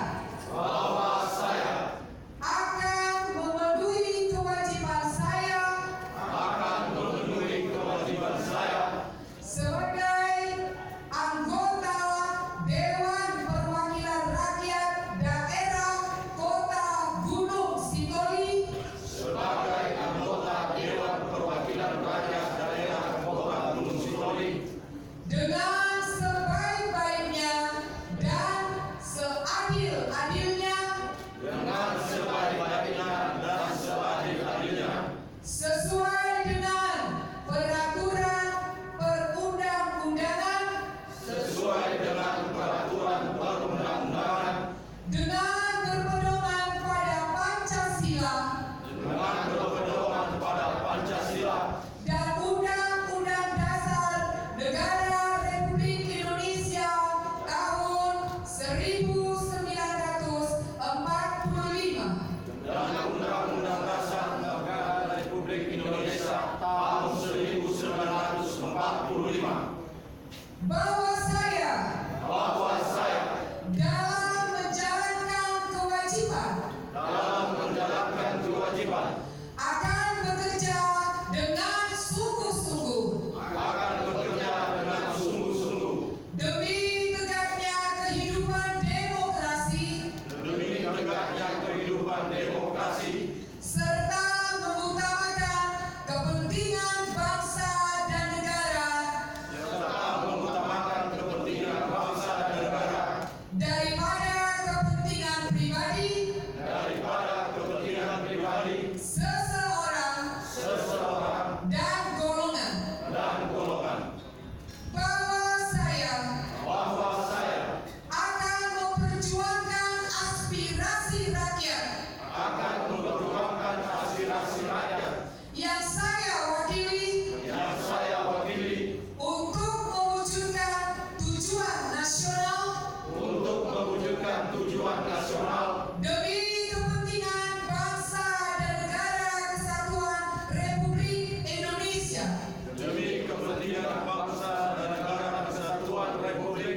[SPEAKER 6] akan memenuhi kewajiban saya sebagai anggota Dewan Perwakilan Rakyat Daerah Kota Gunungsitoli dengan sebaik-baiknya dan seadil-adilnya sesuai dengan peraturan perundang-undangan dengan berpedoman pada Pancasila dan Undang-Undang Dasar Negara Republik Indonesia tahun 1945 bahwa saya dalam menjalankan kewajiban akan bekerja dengan sungguh-sungguh demi tegaknya kehidupan demokrasi serta mengutamakan kepentingan bangsa dan negara daripada kepentingan pribadi seseorang dan golongan. Bahwa saya akan memperjuangkan aspirasi rakyat yang saya wakili untuk mewujudkan tujuan nasional demi kepentingan bangsa dan negara kesatuan Republik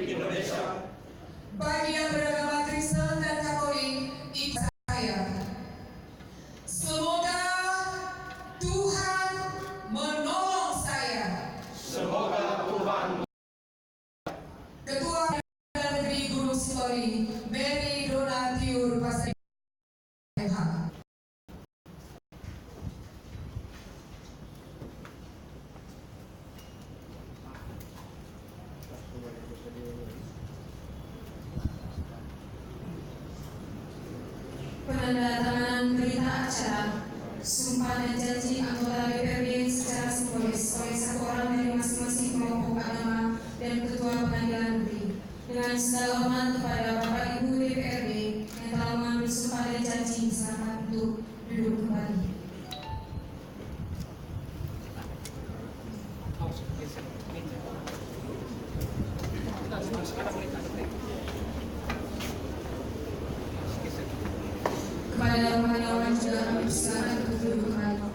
[SPEAKER 6] Indonesia. Bagi yang beragama Kristen dan Katolik, ikut saya. Semoga Tuhan menolong saya. Ketua Pengadilan Negeri Gunungsitoli, Mary Donatiur Pasai. Penandatanganan berita acara sumpah dan janji anggota DPRD secara simbolis oleh satu orang dari masing-masing kelompok agama dan ketua pengadilan negeri. Dengan segala hormat kepada Bapak Ibu DPRD yang telah mengambil sumpah dan janji, silakan untuk duduk kembali. Kepada rombongan juga kami silakan untuk duduk kembali.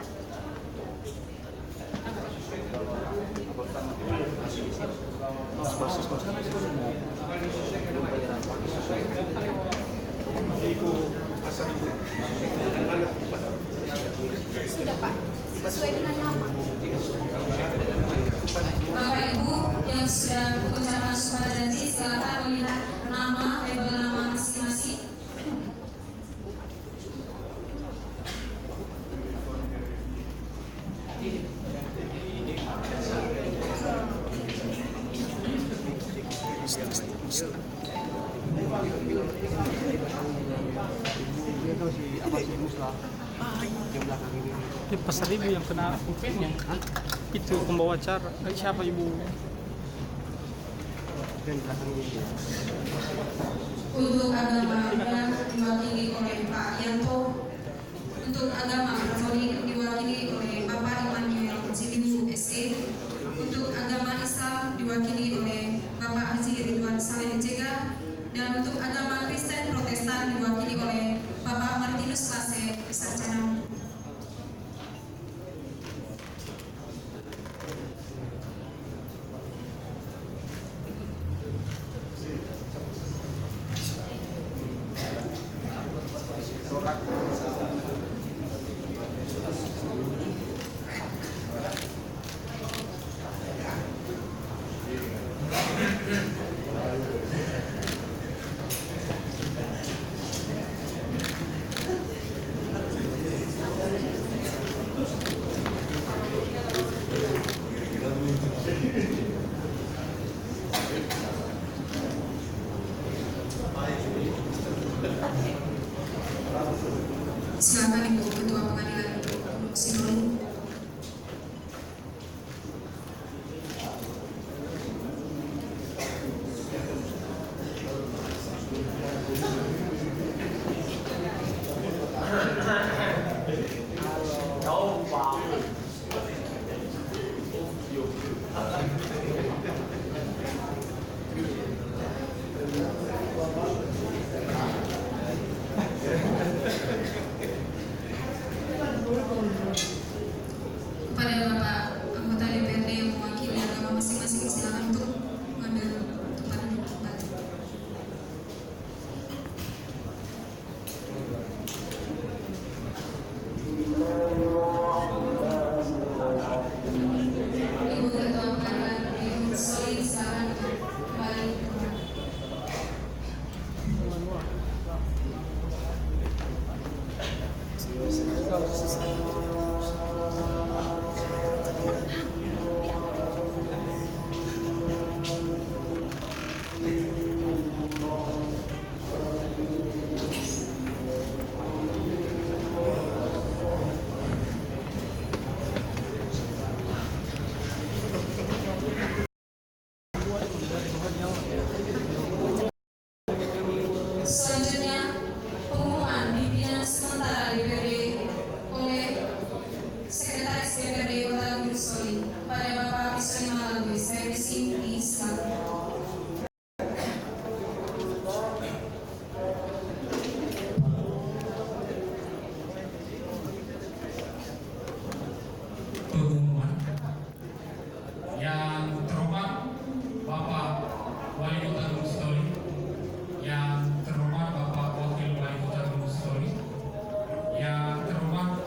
[SPEAKER 3] Sudah Pak, sesuai dengan nama.
[SPEAKER 6] Bapak Ibu yang sudah mengucapkan sumpah janji, silakan melihat nama, label nama masing-masing.
[SPEAKER 8] Ini pasar ibu yang kena pulpennya. Itu pembawa acara. Siapa ibu?
[SPEAKER 6] Untuk agama yang diwakili oleh Pak Yanto. Untuk agama Katolik diwakili oleh Bapak Immanuel Jibiu SE. Untuk agama Islam diwakili oleh Bapak Haji Ridwan Saleh Jega. Dan untuk agama Kristen Protestan diwakili oleh Bapak Martinus Lase Sarjana. Silakan Ibu Ketua Pengadilan Gunungsitoli. Kepada Bapak anggota DPRD yang mewakili agama masing-masing, silakan untuk mengambil tempat duduk kembali. Ibu Ketua Pengadilan Negeri Gunungsitoli, silakan untuk kembali. Selanjutnya, pengumuman pimpinan sementara DPRD oleh Sekretaris DPRD Kota Gunungsitoli pada Bapak Ismail Malawi. Saya di silakan.
[SPEAKER 7] Pengumuman yang terhormat Bapak Wali Kota Gunungsitoli, yang terhormat Bapak Wakil Wali Kota Gunungsitoli, yang terhormat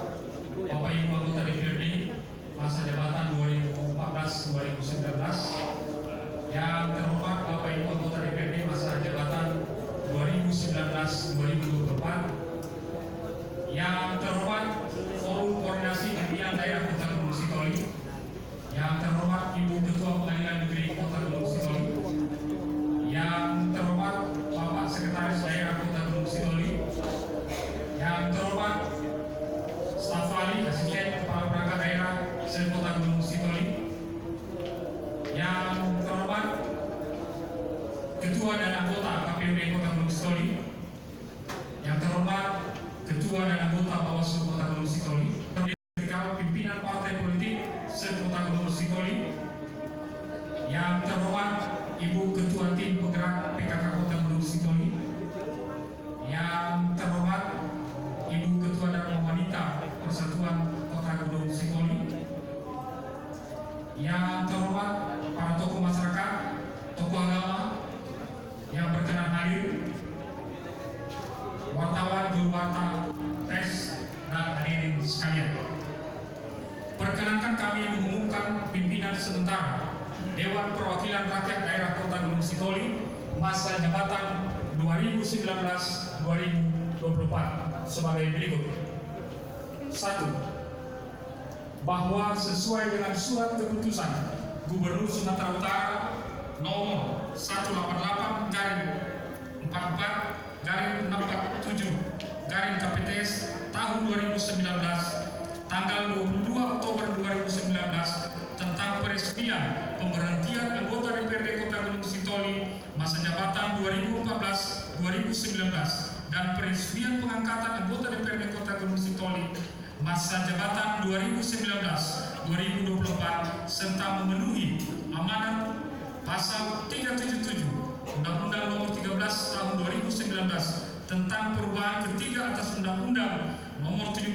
[SPEAKER 7] Bapak Ibu anggota DPRD masa jabatan 2014-2019, yang terhormat Bapak Ibu anggota DPRD masa jabatan 2019-2024, yang terhormat Forum Koordinasi Pimpinan Daerah Kota Gunungsitoli, yang terhormat Ibu Ketua Pengadilan Negeri Kota Gunungsitoli, yang terhormat Bapak Sekretaris Daerah Kota Gunungsitoli, yang terhormat staf ahli kami mengumumkan pimpinan sementara Dewan Perwakilan Rakyat Daerah Kota Gunungsitoli masa jabatan 2019-2024 sebagai berikut. 1. Bahwa sesuai dengan surat keputusan Gubernur Sumatera Utara nomor 188/44/647 tahun 2019 tanggal 22 Oktober 2019 tentang peresmian pemberhentian anggota DPRD Kota Gunungsitoli masa jabatan 2014-2019 dan peresmian pengangkatan anggota DPRD Kota Gunungsitoli masa jabatan 2019-2024 serta memenuhi amanat pasal 377 Undang-Undang Nomor 13 Tahun 2019 tentang perubahan ketiga atas Undang-Undang Nomor 17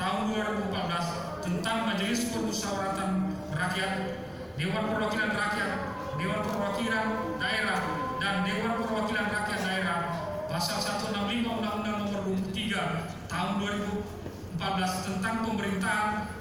[SPEAKER 7] Tahun 2014 tentang Majelis Permusyawaratan Rakyat, Dewan Perwakilan Rakyat, Dewan Perwakilan Daerah, dan Dewan Perwakilan Rakyat Daerah, pasal 165 Undang-Undang Nomor 23 Tahun 2014 tentang pemerintahan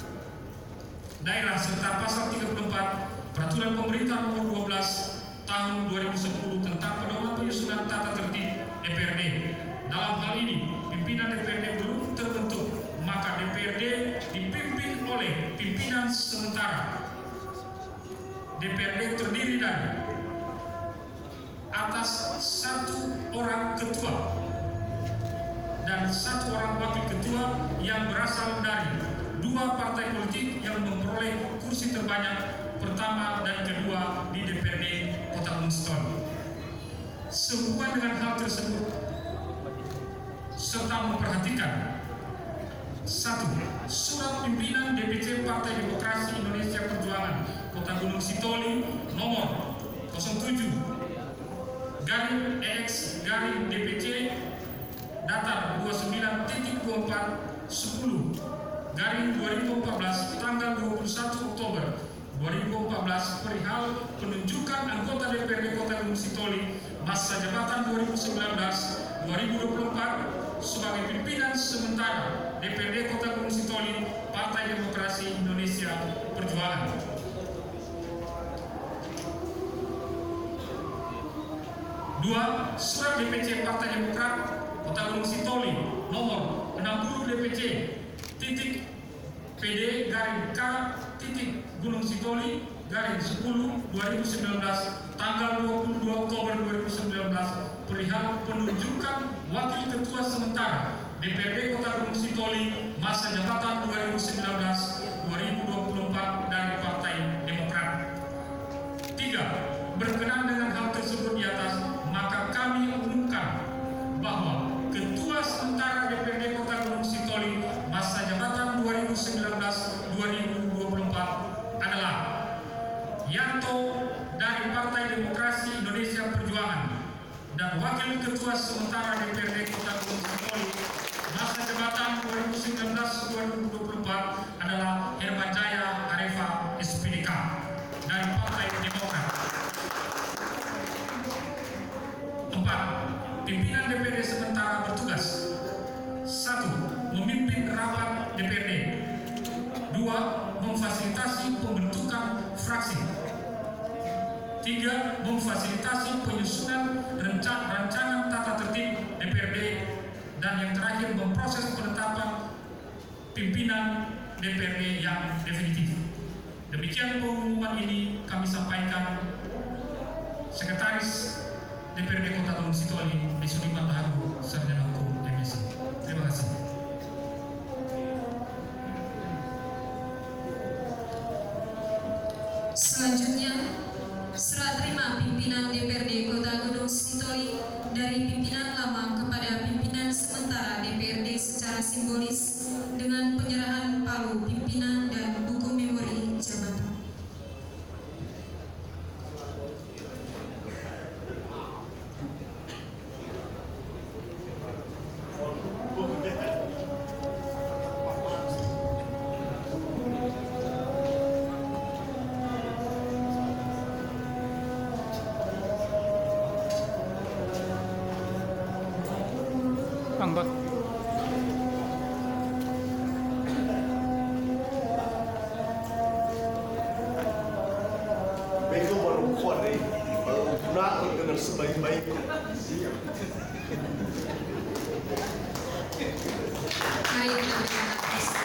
[SPEAKER 7] daerah serta pasal 34 Peraturan Pemerintah Nomor 12 Tahun 2010 tentang pedoman penyusunan tata tertib DPRD. Dalam hal ini, pimpinan DPRD belum terbentuk, maka DPRD dipimpin oleh pimpinan sementara. DPRD terdiri dari atas 1 orang ketua dan 1 orang wakil ketua yang berasal dari 2 partai politik yang memperoleh kursi terbanyak pertama dan kedua di DPRD Kota Gunungsitoli. Sehubungan dengan hal tersebut serta memperhatikan 1. Surat pimpinan DPC Partai Demokrasi Indonesia Perjuangan Kota Gunungsitoli nomor 07/EX/DPC datar 29.24/10/2014 tanggal 21 Oktober 2014 perihal penunjukan anggota DPRD Kota Gunungsitoli masa jabatan 2019-2024 sebagai pimpinan sementara DPRD Kota Gunungsitoli Partai Demokrasi Indonesia Perjuangan. 2. Surat DPC Partai Demokrat Kota Gunungsitoli nomor 60 DPC PD-K Gunungsitoli 10/2019 tanggal 22 Oktober 2019 perihal penunjukan wakil ketua sementara DPRD Kota Gunungsitoli masa jabatan 2019-2024 dari Partai Demokrat. 3. Berkenan dengan hal tersebut di atas, maka kami umumkan bahwa ketua sementara DPRD Kota Gunungsitoli masa jabatan 2019-2024 adalah Yanto dari Partai Demokrasi Indonesia Perjuangan, dan wakil ketua sementara DPRD Kota Gunungsitoli masa jabatan 2019-2024 adalah Hermanjaya Arefa SPDK dari Partai Demokrat. 4. Pimpinan DPRD sementara bertugas: 1. Memimpin rapat DPRD. 2. Memfasilitasi pembentukan fraksi. 3. Memfasilitasi penyusunan rancangan tata tertib DPRD. Dan yang terakhir, memproses penetapan pimpinan DPRD yang definitif. Demikian pengumuman ini kami sampaikan Sekretaris DPRD Kota Gunungsitoli Sudiman Taharu, Sarjana Hukum MSc. Terima kasih.
[SPEAKER 6] Selanjutnya, serah terima pimpinan DPRD Kota Gunungsitoli dari pimpinan lama kepada pimpinan sementara DPRD secara simbolis dengan penyerahan palu pimpinan dan buku memori jabatan.
[SPEAKER 8] Anggota.
[SPEAKER 1] sebaik-baiknya.
[SPEAKER 6] Mari kita berikan aplaus.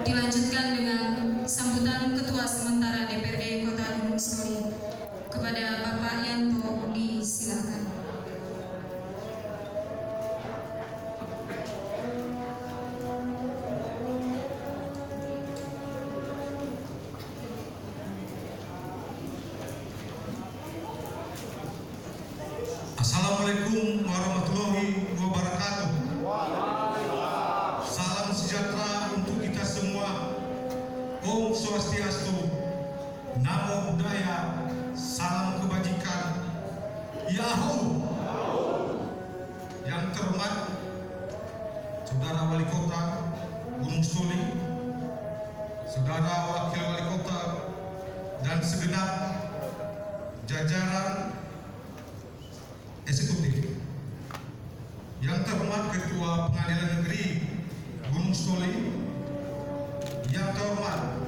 [SPEAKER 6] Dilanjutkan dengan sambutan Ketua Sementara DPRD Kota Gunungsitoli. Kepada Bapak Yanto disilakan.
[SPEAKER 9] Assalamualaikum warahmatullahi wabarakatuh. Salam sejahtera untuk kita semua. Om Swastiastu, Namo Buddhaya, salam kebajikan. Yahoo. Yang terhormat Saudara Wali Kota Gunungsitoli, Saudara Wakil Wali Kota, dan segenap jajaran eksekutif. Yang terhormat Ketua Pengadilan Negeri Gunungsitoli, yang terhormat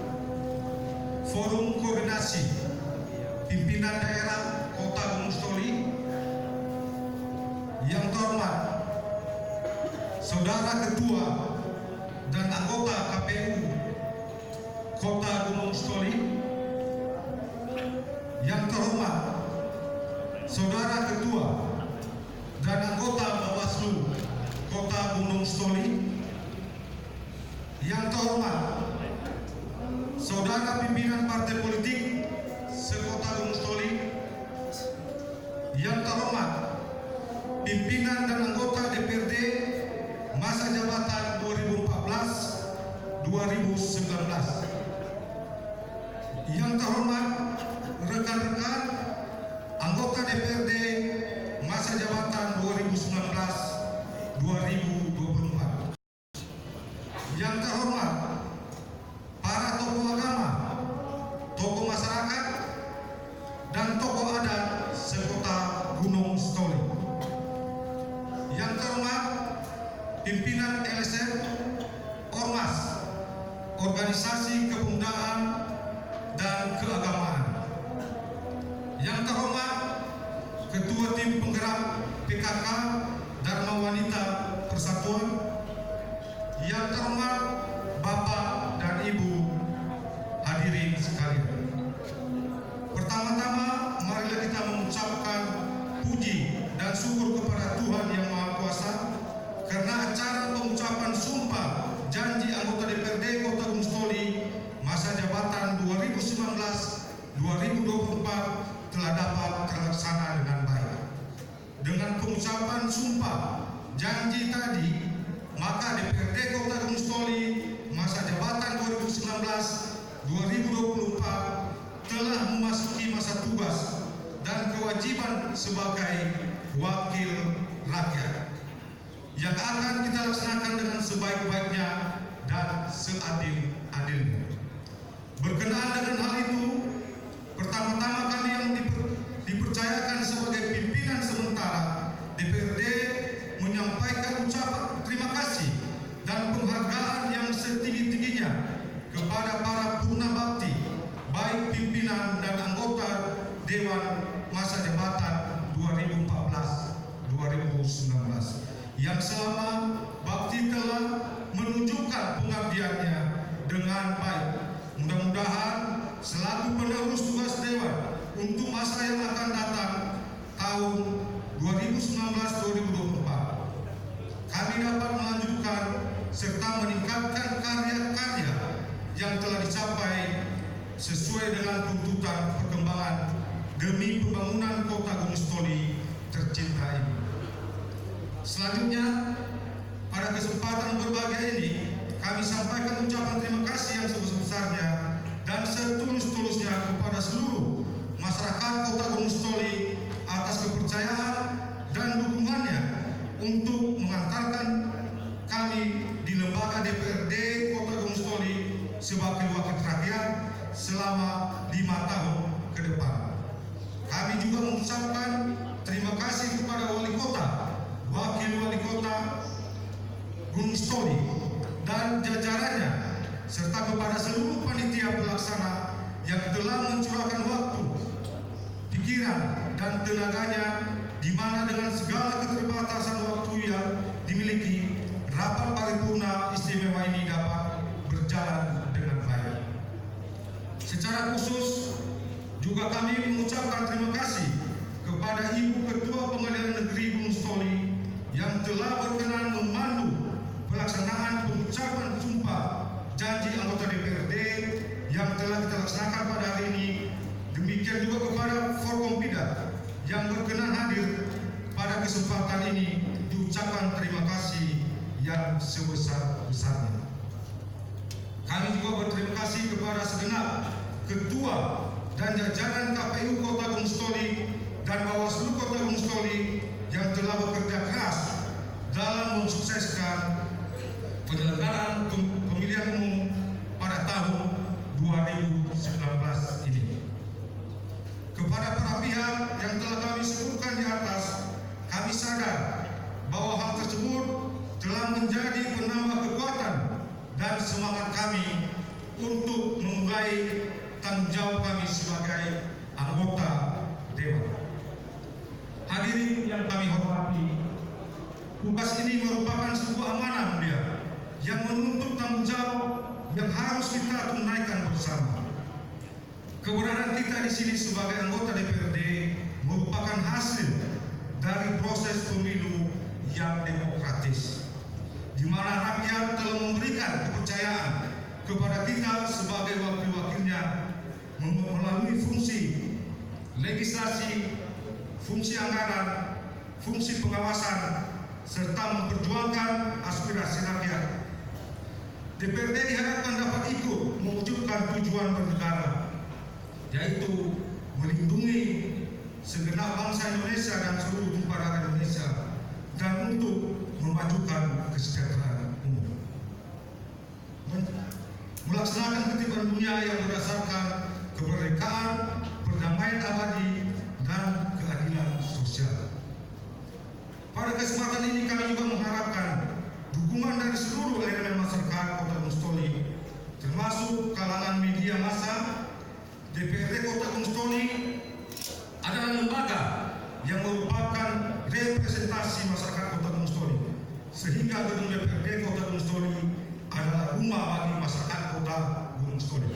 [SPEAKER 9] Forum Koordinasi Pimpinan Daerah Kota Gunungsitoli, yang terhormat Saudara Ketua dan anggota KPU Kota Gunungsitoli, yang terhormat Saudara Ketua dan anggota Bawaslu Kota Gunungsitoli, yang terhormat Saudara pimpinan partai politik sekota Gunungsitoli, yang terhormat pimpinan dan anggota DPRD masa jabatan 2014-2019, yang terhormat rekan-rekan anggota DPRD masa jabatan 2019-2024, yang terhormat para tokoh agama, tokoh masyarakat, dan tokoh adat sekota Gunungsitoli, yang terhormat pimpinan LSM, Ormas, Organisasi Kepemudaan dan Keagamaan, yang terhormat Ketua Tim Penggerak PKK Dharma Wanita Persatuan, yang terhormat Bapak dan Ibu hadirin sekalian. Pertama-tama marilah kita mengucapkan puji dan syukur kepada Tuhan Yang Maha Kuasa karena acara pengucapan sumpah janji anggota DPRD Kota Gunungsitoli masa jabatan 2019-2024 telah dapat terlaksana dengan baik. Dengan pengucapan sumpah janji tadi, maka DPRD Kota Gunungsitoli masa jabatan 2019-2024 telah memasuki masa tugas dan kewajiban sebagai wakil rakyat yang akan kita laksanakan dengan sebaik-baiknya dan seadil-adilnya. Berkenaan dengan hal itu, pertama-tama kami yang dipercayakan sebagai pimpinan sementara DPRD menyampaikan ucapan terima kasih dan penghargaan yang setinggi-tingginya kepada para purna bakti, baik pimpinan dan anggota Dewan masa jabatan 2014-2019 yang selama bakti telah menunjukkan pengabdiannya dengan baik. Mudah-mudahan selaku penerus tugas Dewan untuk masa yang akan datang tahun 2019-2024, kami dapat melanjutkan serta meningkatkan karya-karya yang telah dicapai sesuai dengan tuntutan perkembangan demi pembangunan Kota Gunungsitoli tercinta ini. Selanjutnya, pada kesempatan berbahagia ini, kami sampaikan ucapan terima kasih yang sebesar-besarnya dan setulus-tulusnya kepada seluruh masyarakat Kota Gunungsitoli atas kepercayaan dan dukungannya untuk mengantarkan kami di lembaga DPRD Kota Gunungsitoli sebagai wakil rakyat selama 5 tahun ke depan. Kami juga mengucapkan terima kasih kepada Wali Kota, Wakil Wali Kota Gunungsitoli dan jajarannya, serta kepada seluruh panitia pelaksana yang telah mencurahkan waktu, pikiran, dan tenaganya, di mana dengan segala keterbatasan waktu yang dimiliki, rapat paripurna istimewa ini dapat berjalan dengan baik. Secara khusus juga kami mengucapkan terima kasih kepada Ibu Ketua Pengadilan Negeri Gunungsitoli yang telah berkenan memandu pelaksanaan pengucapan sumpah janji anggota DPRD yang telah kita laksanakan pada hari ini. Demikian juga kepada Forkompida yang berkenan hadir pada kesempatan ini, diucapkan terima kasih yang sebesar-besarnya. Kami juga berterima kasih kepada segenap Ketua dan jajaran KPU Kota Gunungsitoli dan Bawaslu Kota Gunungsitoli yang telah bekerja keras dalam mensukseskan penyelenggaraan pemilihan umum pada tahun 2019 ini. Kepada para pihak yang telah kami sebutkan di atas, kami sadar bahwa hal tersebut telah menjadi penambah kekuatan dan semangat kami untuk memulai tanggung jawab kami sebagai anggota Dewan. Hadirin yang kami hormati, tugas ini merupakan sebuah amanah mulia yang menuntut tanggung jawab yang harus kita tunaikan bersama. Keberadaan kita di sini sebagai anggota DPRD merupakan hasil dari proses pemilu yang demokratis, di mana rakyat telah memberikan kepercayaan kepada kita sebagai wakil-wakilnya melalui fungsi legislasi, fungsi anggaran, fungsi pengawasan, serta memperjuangkan aspirasi rakyat. DPRD diharapkan dapat ikut mewujudkan tujuan bernegara, yaitu melindungi segenap bangsa Indonesia dan seluruh tumpah darah Indonesia, dan untuk memajukan kesejahteraan umum, melaksanakan ketertiban dunia yang berdasarkan kemerdekaan, perdamaian abadi, dan keadilan sosial. Pada kesempatan ini kami juga mengharapkan dukungan dari seluruh elemen masyarakat Kota Gunungsitoli, termasuk kalangan media massa. DPRD Kota Gunungsitoli adalah lembaga yang merupakan representasi masyarakat Kota Gunungsitoli, sehingga gedung DPRD Kota Gunungsitoli adalah rumah bagi masyarakat Kota Gunungsitoli.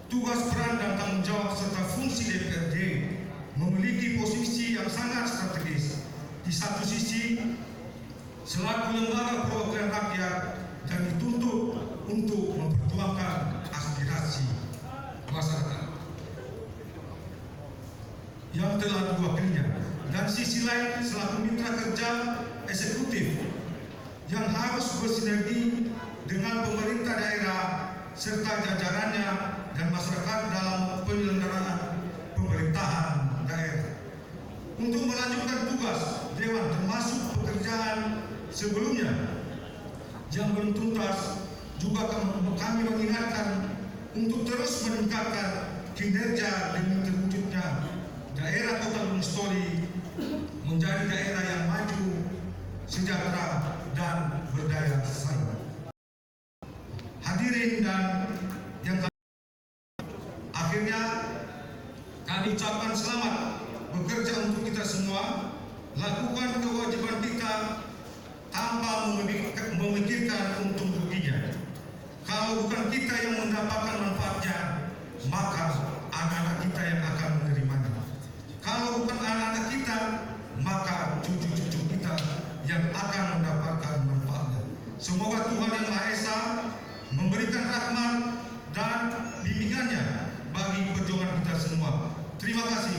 [SPEAKER 9] Tugas, peran, dan tanggung jawab serta fungsi DPRD memiliki posisi yang sangat strategis. Di satu sisi, selaku lembaga perwakilan rakyat dan dituntut untuk memperjuangkan aspirasi masyarakat yang telah diwakilinya, dan sisi lain selaku mitra kerja eksekutif yang harus bersinergi dengan pemerintah daerah serta jajarannya dan masyarakat dalam penyelenggaraan pemerintahan daerah untuk melanjutkan tugas Dewan, termasuk pekerjaan sebelumnya yang belum tuntas. Juga kami mengingatkan untuk terus meningkatkan kinerja demi terwujudnya daerah Kota Gunungsitoli menjadi daerah yang maju, sejahtera, dan berdaya saing. Hadirin dan yang akhirnya kami ucapkan selamat bekerja untuk kita semua lakukan kewajiban kita tanpa memikirkan untung ruginya. Kalau bukan kita yang mendapatkan manfaatnya, maka anak-anak kita yang akan menerimanya. Kalau bukan anak-anak kita, maka cucu-cucu kita yang akan mendapatkan manfaatnya. Semoga Tuhan Yang Maha Esa memberikan rahmat dan bimbingannya bagi perjuangan kita semua. Terima kasih.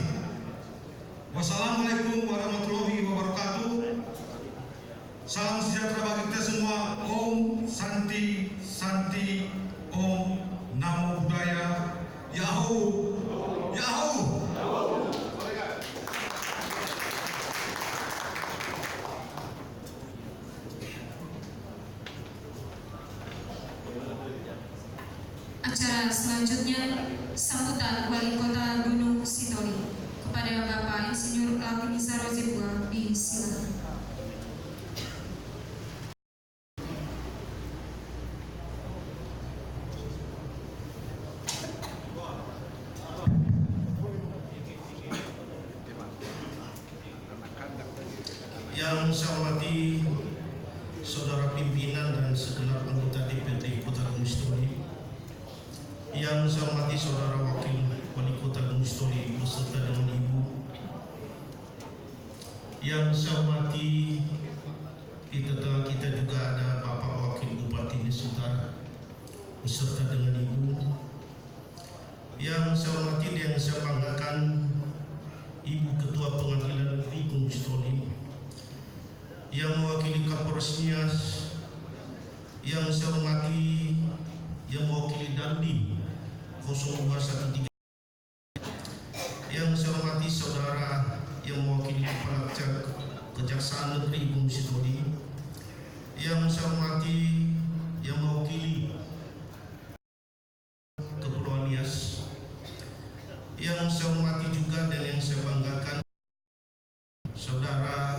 [SPEAKER 9] Wassalamualaikum warahmatullahi wabarakatuh. Salam sejahtera bagi kita semua. Om Santi Santi Om Namo Buddhaya. Yahoo Yahoo.
[SPEAKER 6] Acara selanjutnya sambutan Wali Kota Gunungsitoli kepada Bapak Insinyur Lakin Sarozibwa disilakan.
[SPEAKER 9] Yang saya hormati saudara pimpinan dan segenap anggota DPRD Kota Gunungsitoli, yang saya hormati saudara wakil wali kota Gunungsitoli beserta dengan ibu, yang saya hormati di tengah kita juga ada Bapak Wakil Bupati Utara beserta dengan ibu, yang saya hormati dan saya banggakan Ibu Ketua Pengadilan Negeri Gunungsitoli, yang mewakili Kapolresnya, yang saya hormati yang mewakili Dandim 0213, yang saya hormati saudara yang mewakili Kepala Kejaksaan Negeri Gunungsitoli, yang saya hormati yang mewakili Kepulauan Nias, yang saya hormati juga dan yang saya banggakan saudara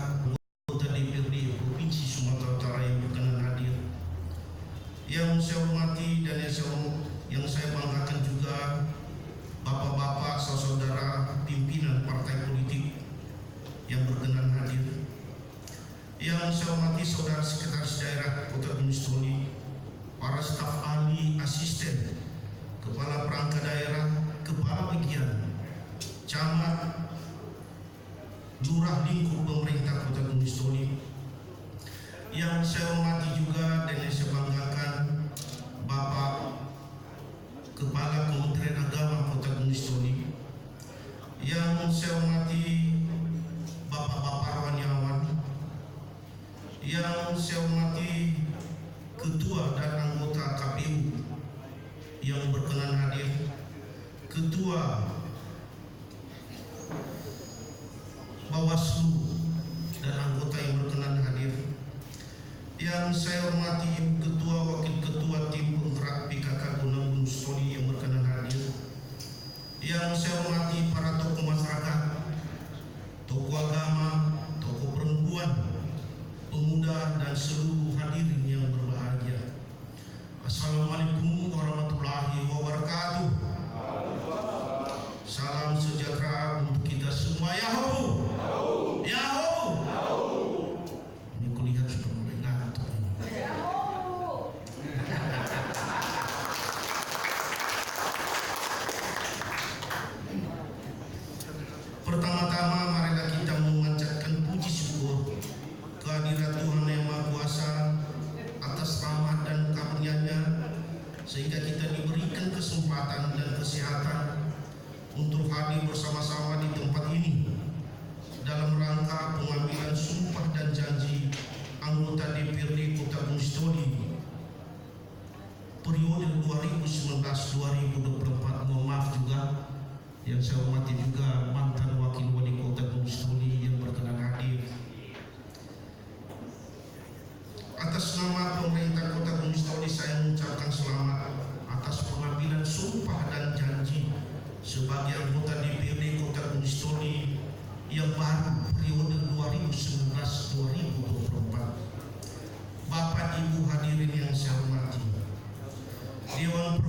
[SPEAKER 9] anggota DPRD Provinsi Sumatera Utara yang berkenan hadir, yang saya hormati dan yang saya banggakan juga bapak-bapak saudara pimpinan partai politik yang berkenan hadir, yang saya hormati saudara sekretaris daerah Kota Gunungsitoli, para staf ahli, asisten, kepala perangkat daerah, kepala bagian, camat, lurah lingkup pemerintah Kota Gunungsitoli, yang saya hormati juga dan yang saya banggakan Bapak Kepala Kementerian Agama Kota Gunungsitoli, yang saya hormati Bapak-bapak Rawaniawan, yang saya hormati Ketua dan anggota KPU yang berkenan hadir, Ketua Bawaslu dan anggota yang berkenan hadir, yang saya hormati Ibu Ketua Wakil Ketua Tim Penggerak PKK Gunungsitoli yang berkenan hadir, yang saya hormati para tokoh masyarakat, tokoh agama, tokoh perempuan, pemuda dan seluruh hadirin yang berbahagia. Assalamualaikum warahmatullahi wabarakatuh. Salam sejahtera untuk kita semua. Yahoo! Yahoo! Ini kulihat sudah mulai ngantuk. Pertama-tama marilah kita memanjatkan puji syukur kehadirat Tuhan Yang Maha Kuasa atas rahmat dan karunia-Nya, sehingga kita diberikan kesempatan dan kesehatan untuk hadir bersama-sama di tempat ini dalam rangka pengambilan sumpah dan janji anggota DPRD Kota Gunungsitoli periode 2019-2024. Mohon maaf juga yang saya hormati juga mantan wakil wali kota Gunungsitoli yang berkenan hadir. Atas nama pemerintah Kota Gunungsitoli saya mengucapkan selamat atas pengambilan sumpah dan janji sebagai anggota DPRD Kota Gunungsitoli yang baru periode 2019-2024. Bapak Ibu hadirin yang saya hormati, Dewan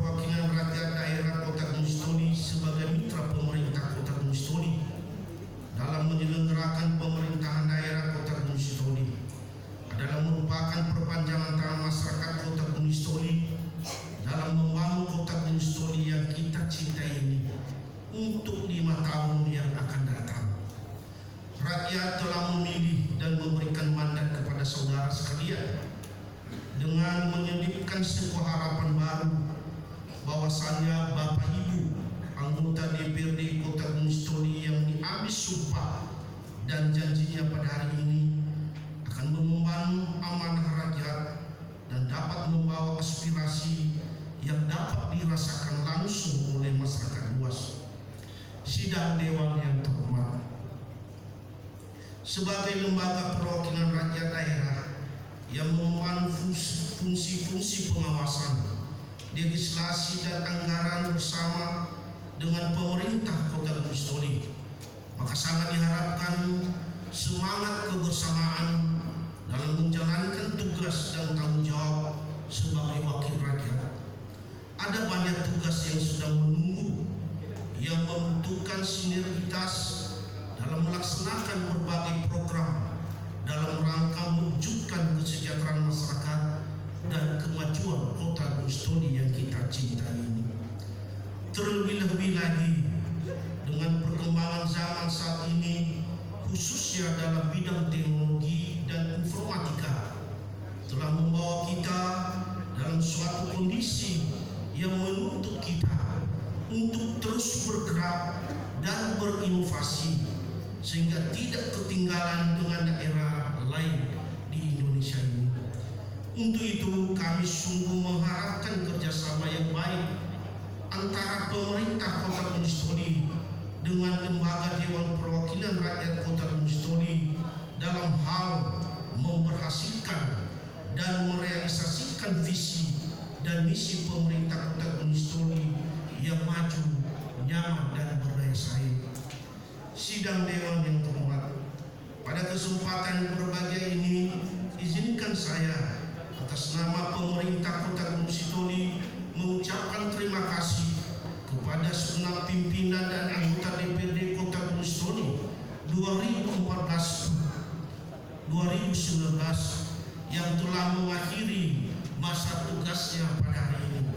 [SPEAKER 9] bahwasannya Bapak Ibu anggota DPRD Kota Gunungsitoli yang diambil sumpah dan janjinya pada hari ini akan mengemban amanah rakyat dan dapat membawa aspirasi yang dapat dirasakan langsung oleh masyarakat luas. Sidang Dewan yang terhormat, sebagai lembaga perwakilan rakyat daerah yang mengemban fungsi-fungsi pengawasan, legislasi dan anggaran bersama dengan pemerintah Kota Gunungsitoli, maka sangat diharapkan semangat kebersamaan dalam menjalankan tugas dan tanggung jawab sebagai wakil rakyat. Ada banyak tugas yang sedang menunggu yang membutuhkan sinergitas dalam melaksanakan berbagai program dalam rangka mewujudkan kesejahteraan masyarakat dan kemajuan Kota Gunungsitoli yang kita cintai ini. Terlebih-lebih lagi dengan perkembangan zaman saat ini, khususnya dalam bidang teknologi dan informatika, telah membawa kita dalam suatu kondisi yang menuntut kita untuk terus bergerak dan berinovasi sehingga tidak ketinggalan dengan daerah lain di Indonesia ini. Untuk itu kami sungguh mengharapkan kerjasama yang baik antara pemerintah Kota Gunungsitoli dengan lembaga Dewan Perwakilan Rakyat Kota Gunungsitoli dalam hal memberhasilkan dan merealisasikan visi dan misi pemerintah Kota Gunungsitoli yang maju, nyaman dan berdaya saing. Sidang Dewan yang terhormat, pada kesempatan berbahagia ini izinkan saya atas nama pemerintah Kota Gunungsitoli mengucapkan terima kasih kepada segenap pimpinan dan anggota DPRD Kota Gunungsitoli 2014-2019 yang telah mengakhiri masa tugasnya pada hari ini.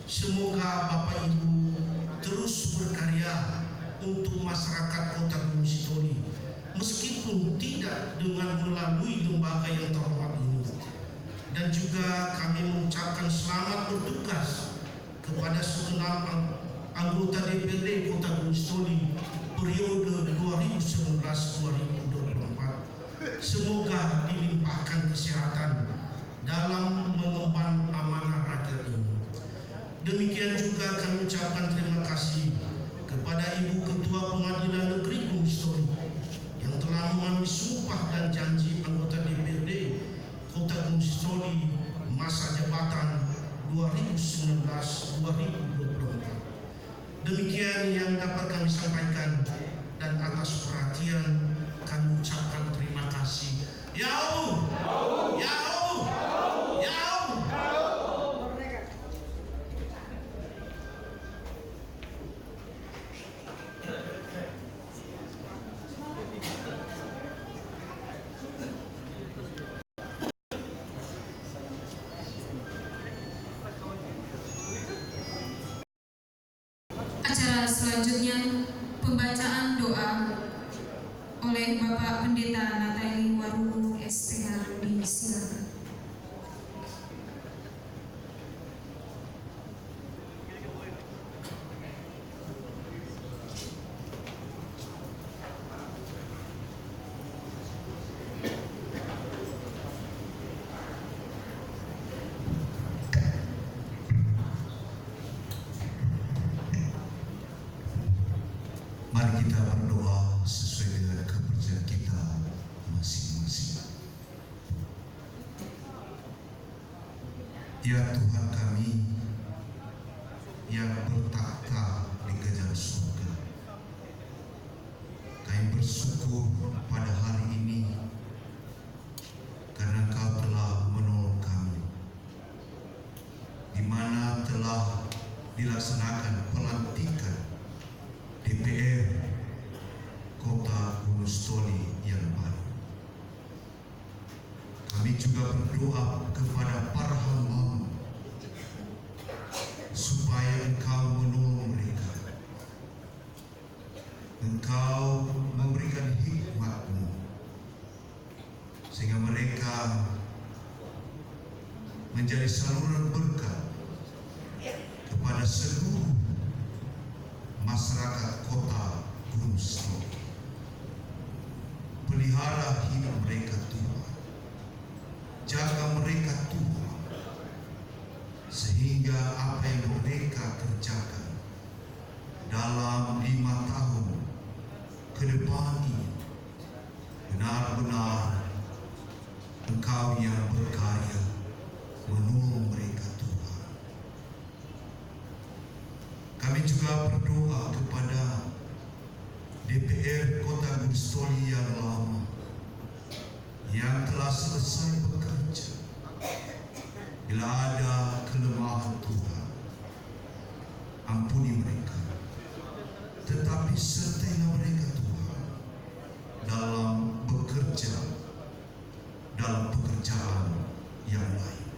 [SPEAKER 9] Semoga Bapak Ibu terus berkarya untuk masyarakat Kota Gunungsitoli meskipun tidak dengan melalui lembaga yang terhormat ini. Dan juga kami mengucapkan selamat bertugas kepada segenap anggota DPRD Kota Gunungsitoli periode 2019-2024. Semoga dilimpahkan kesehatan dalam mengemban amanah rakyat ini. Demikian juga kami ucapkan terima kasih kepada Ibu Ketua Pengadilan Negeri Gunungsitoli yang telah mengambil sumpah dan janji anggota DPRD Kota Gunungsitoli masa jabatan 2019-2024. Demikian yang dapat kami sampaikan, dan atas perhatian kami ucapkan terima kasih. Ya Allah, ya Allah, ya Allah.
[SPEAKER 6] Acara selanjutnya pembacaan doa oleh Bapak Pendeta Natali Waru SPH. Disilakan.
[SPEAKER 9] Mari kita berdoa sesuai dengan kepercayaan kita masing-masing. Ya Tuhan kami yang bertakhta di kerajaan surga, kami bersyukur pada hari ini karena Kau telah menolong kami, di mana telah dilaksanakan pelantikan DPR Kota Gunungsitoli yang baru. Kami juga berdoa kepada para hamba supaya Engkau menolong mereka, Engkau memberikan hikmat-Mu sehingga mereka menjadi saluran berkat kepada seluruh masyarakat Kota Gunungsitoli. Pelihara hidup mereka Tuhan, jaga mereka Tuhan, sehingga apa yang mereka kerjakan dalam 5 tahun ke depan ini benar-benar Engkau yang berkarya menolong mereka Tuhan. Kami juga berdoa kepada DPR Kota Gunungsitoli yang lama, yang telah selesai bekerja. Bila ada kelemahan Tuhan, ampuni mereka, tetapi sertailah mereka Tuhan dalam bekerja, dalam pekerjaan yang lain.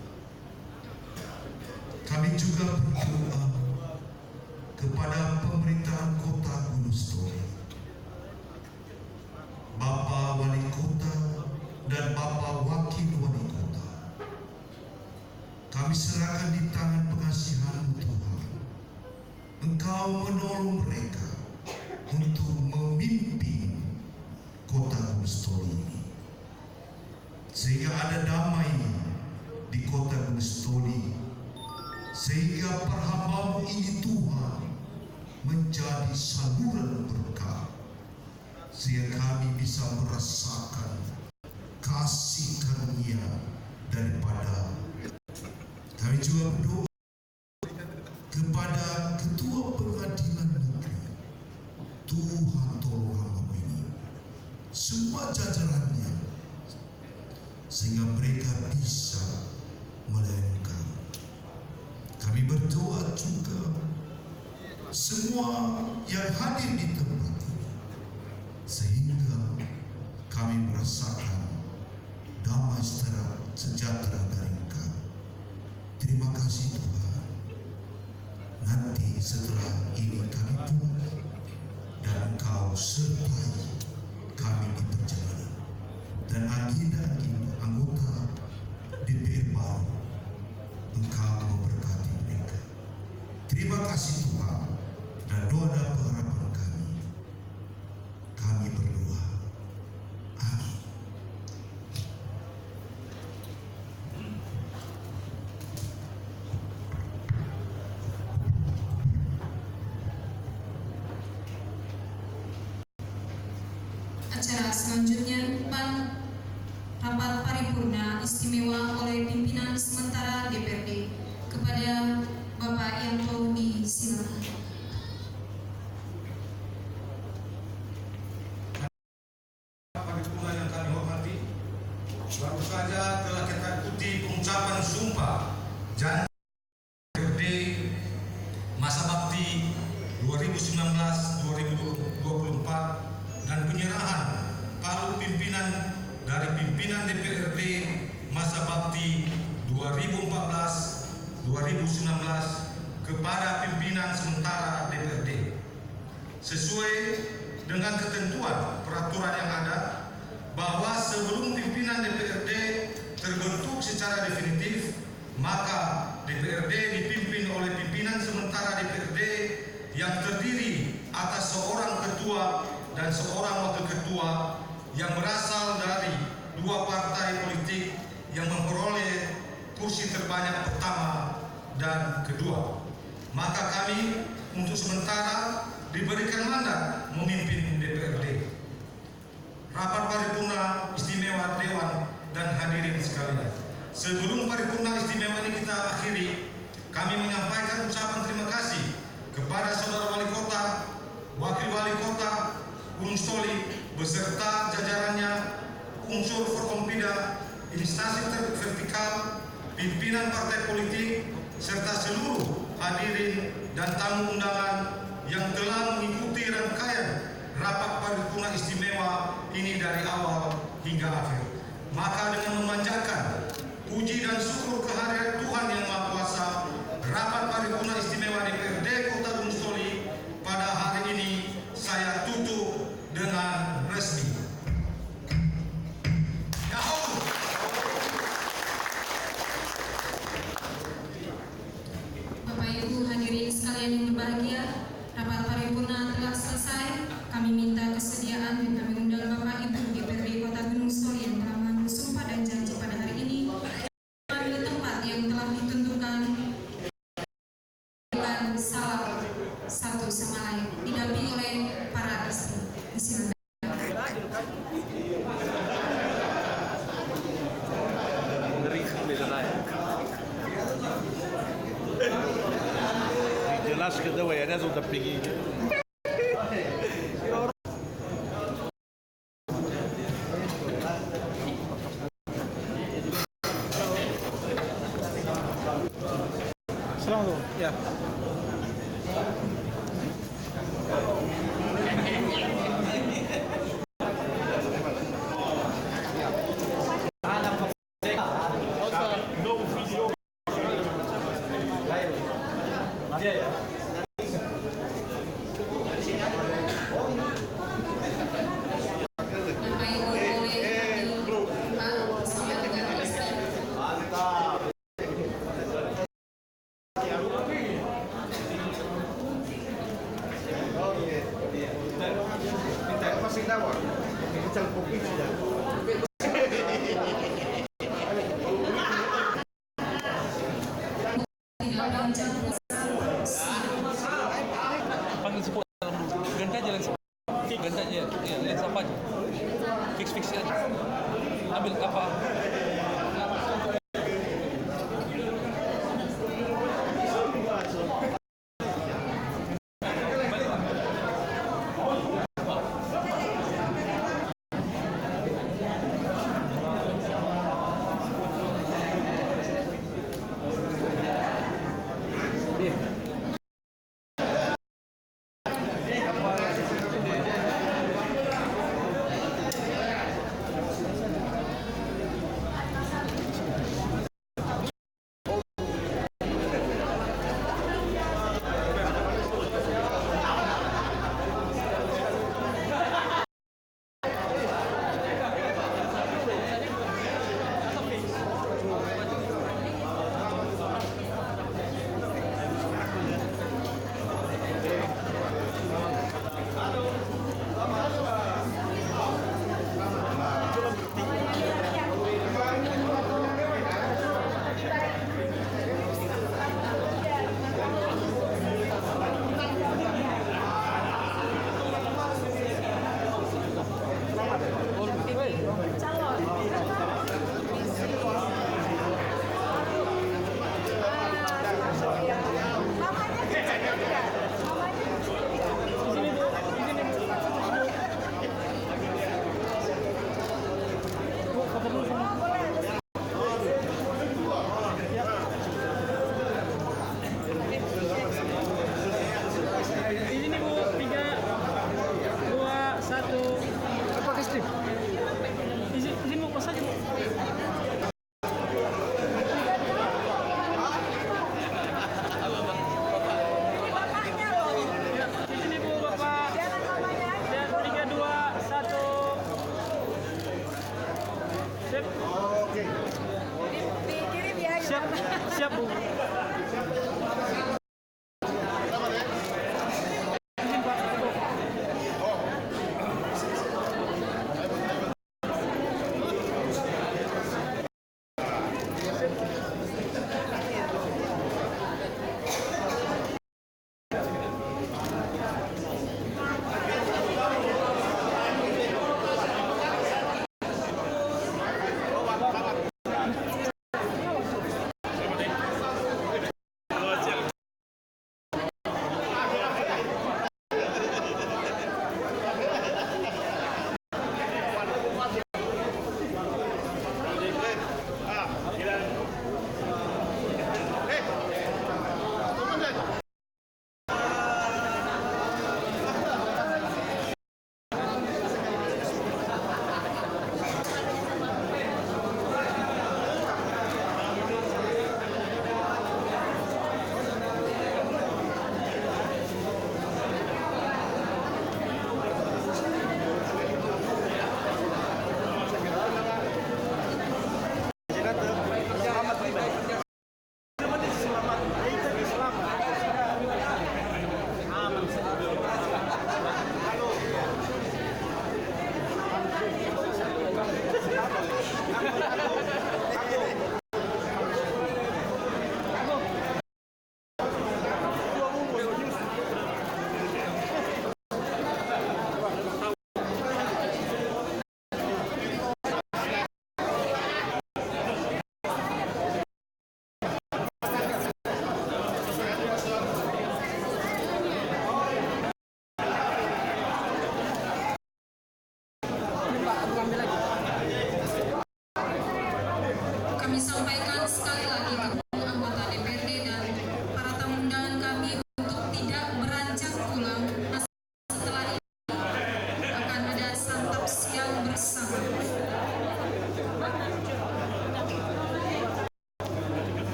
[SPEAKER 9] Kami juga berdoa kepada pemerintahan Kota Gunungsitoli, Bapak Wali Kota dan Bapak Wakil Wali Kota. Kami serahkan di tangan pengasihan Tuhan. Engkau menolong mereka untuk memimpin Kota Gunungsitoli ini, sehingga ada damai di Kota Gunungsitoli, sehingga perhambamu ini Tuhan menjadi saluran berkah, sehingga kami bisa merasakan kasih karunia daripada. Kami juga berdoa kepada Ketua Pengadilan Negeri, Tuhan tolong hamba ini, semua jajarannya, sehingga mereka bisa melayani kami. Kami berdoa juga semua yang hadir di tempat ini, sehingga kami merasakan damai sejahtera dari Engkau. Terima kasih Tuhan. Nanti setelah ini kami pulang dan Engkau sertai kami di perjalanan, dan agenda anggota DPR baru Engkau memberkati mereka. Terima kasih Tuhan, dan doa dan pengharapan kami berdoa. Amin.
[SPEAKER 6] Acara selanjutnya rapat paripurna istimewa oleh pimpinan sementara DPRD kepada Bapak Yanto disilakan.
[SPEAKER 9] Paripurna yang kami hormati, baru saja telah kita ikuti pengucapan sumpah janji DPRD masa bakti 2019-2024 dan penyerahan palu pimpinan dari pimpinan DPRD masa bakti 2014-2019 kepada pimpinan sementara DPRD. Sesuai dengan ketentuan peraturan yang ada, bahwa sebelum pimpinan DPRD terbentuk secara definitif, maka DPRD dipimpin oleh pimpinan sementara DPRD yang terdiri atas seorang ketua dan seorang wakil ketua yang berasal dari 2 partai politik yang memperoleh kursi terbanyak pertama dan kedua. Maka kami untuk sementara diberikan mandat memimpin DPRD. Rapat paripurna istimewa Dewan dan hadirin sekalian, sebelum paripurna istimewa ini kita akhiri, kami menyampaikan ucapan terima kasih kepada saudara wali kota, wakil wali kota Gunungsitoli beserta jajarannya, unsur Forkompida, instansi vertikal, pimpinan partai politik, serta seluruh hadirin dan tamu undangan yang telah mengikuti rangkaian rapat paripurna istimewa ini dari awal hingga akhir. Maka dengan memanjatkan puji dan syukur kehadirat Tuhan Yang Maha Kuasa, rapat paripurna istimewa DPRD Kota Gunungsitoli pada hari ini saya tutup dengan resmi.
[SPEAKER 6] Bapak Ibu hadirin sekalian yang berbahagia, rapat paripurna selesai, kami minta kesediaan dan kami undang Bapak Ibu DPRD Kota Gunungsitoli yang telah mengambil sumpah dan janji pada hari ini mengambil tempat yang telah ditentukan dengan salam satu sama lain, didampingi oleh para istri. Disilakan.
[SPEAKER 1] Jelas kita wayanya sudah tinggi.
[SPEAKER 8] Selamat ya. Panggil support ganti aja lensa, ganti aja ya, lensa apa aja, fix aja, ambil apa.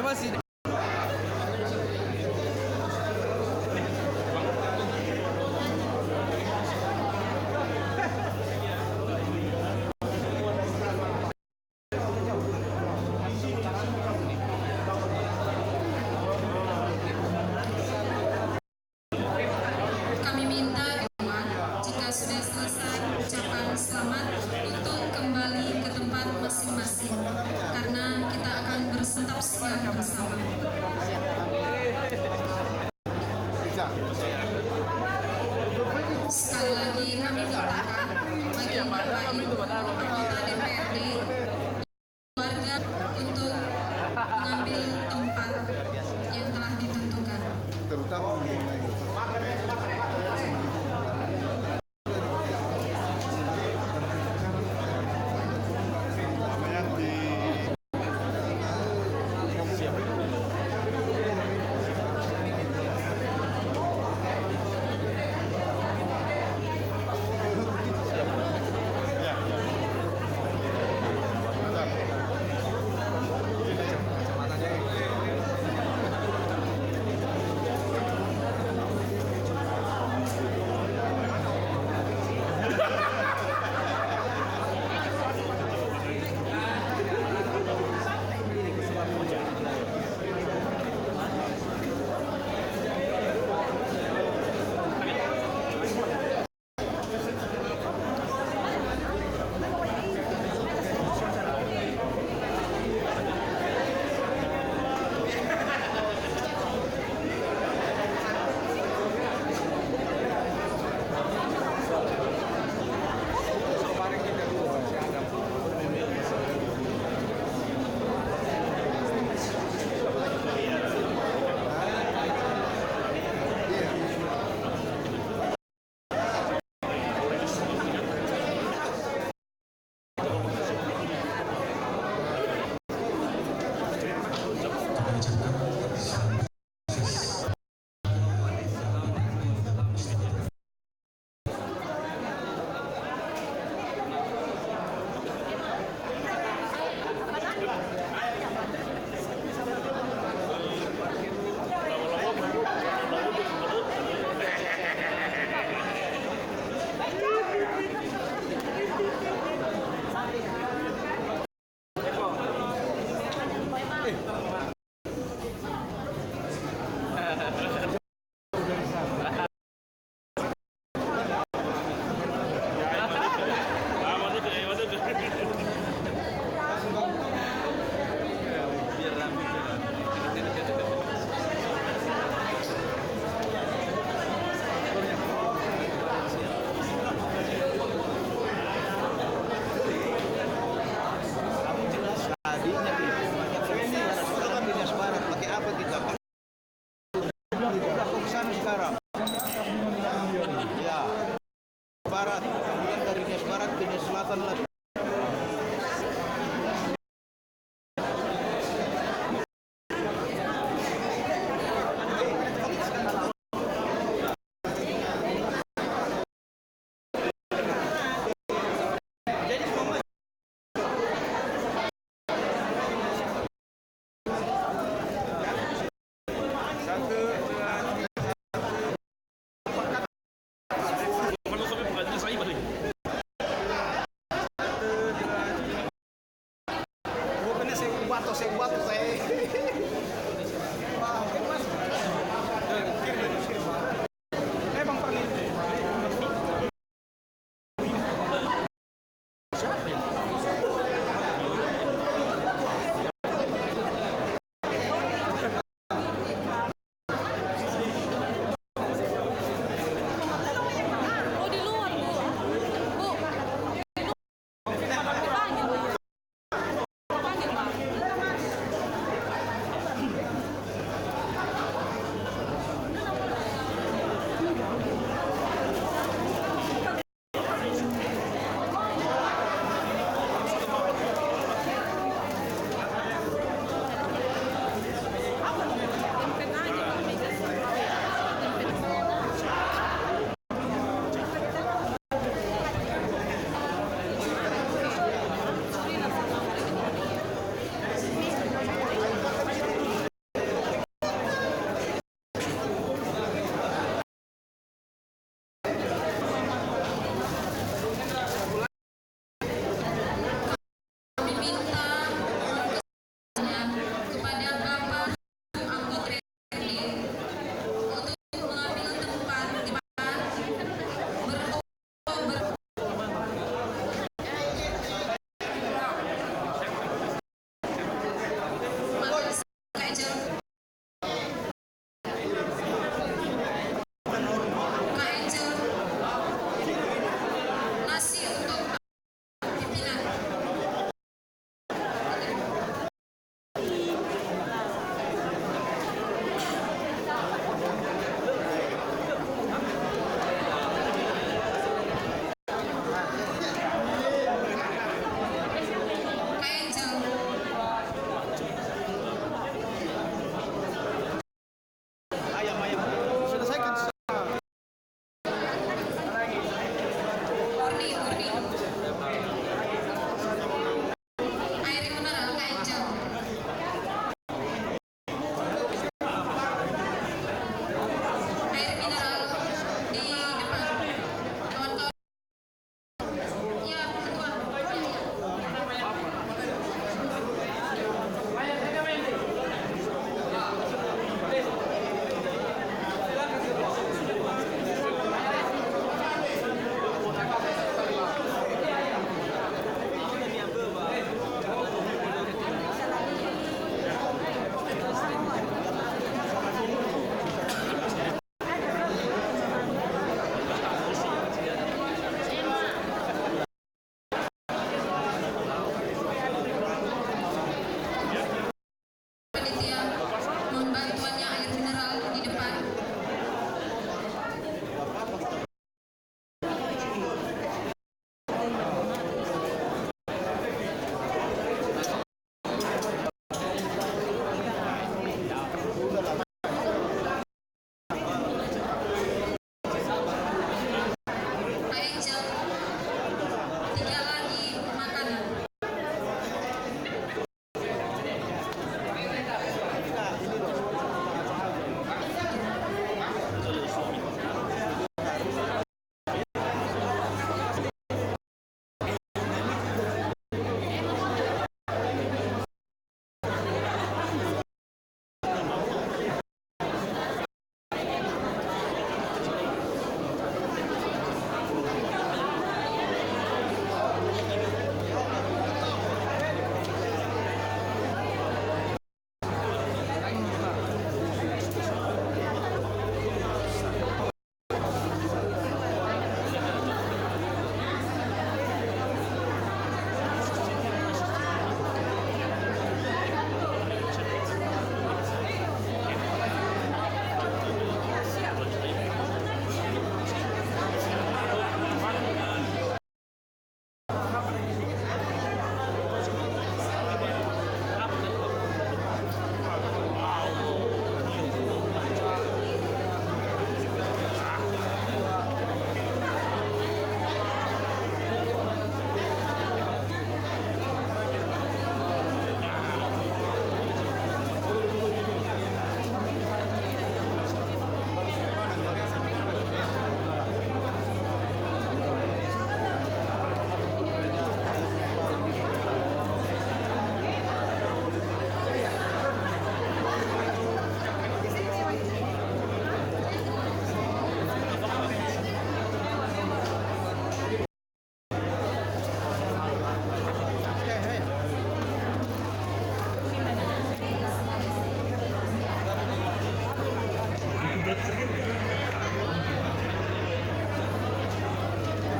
[SPEAKER 8] aklamasi.
[SPEAKER 6] Kami minta doa jika sudah selesai ucapan selamat untuk kembali ke tempat masing-masing karena kita akan bersantap siang bersama. Sekali lagi kami mintakan bagi Bapak Ibu anggota DPRD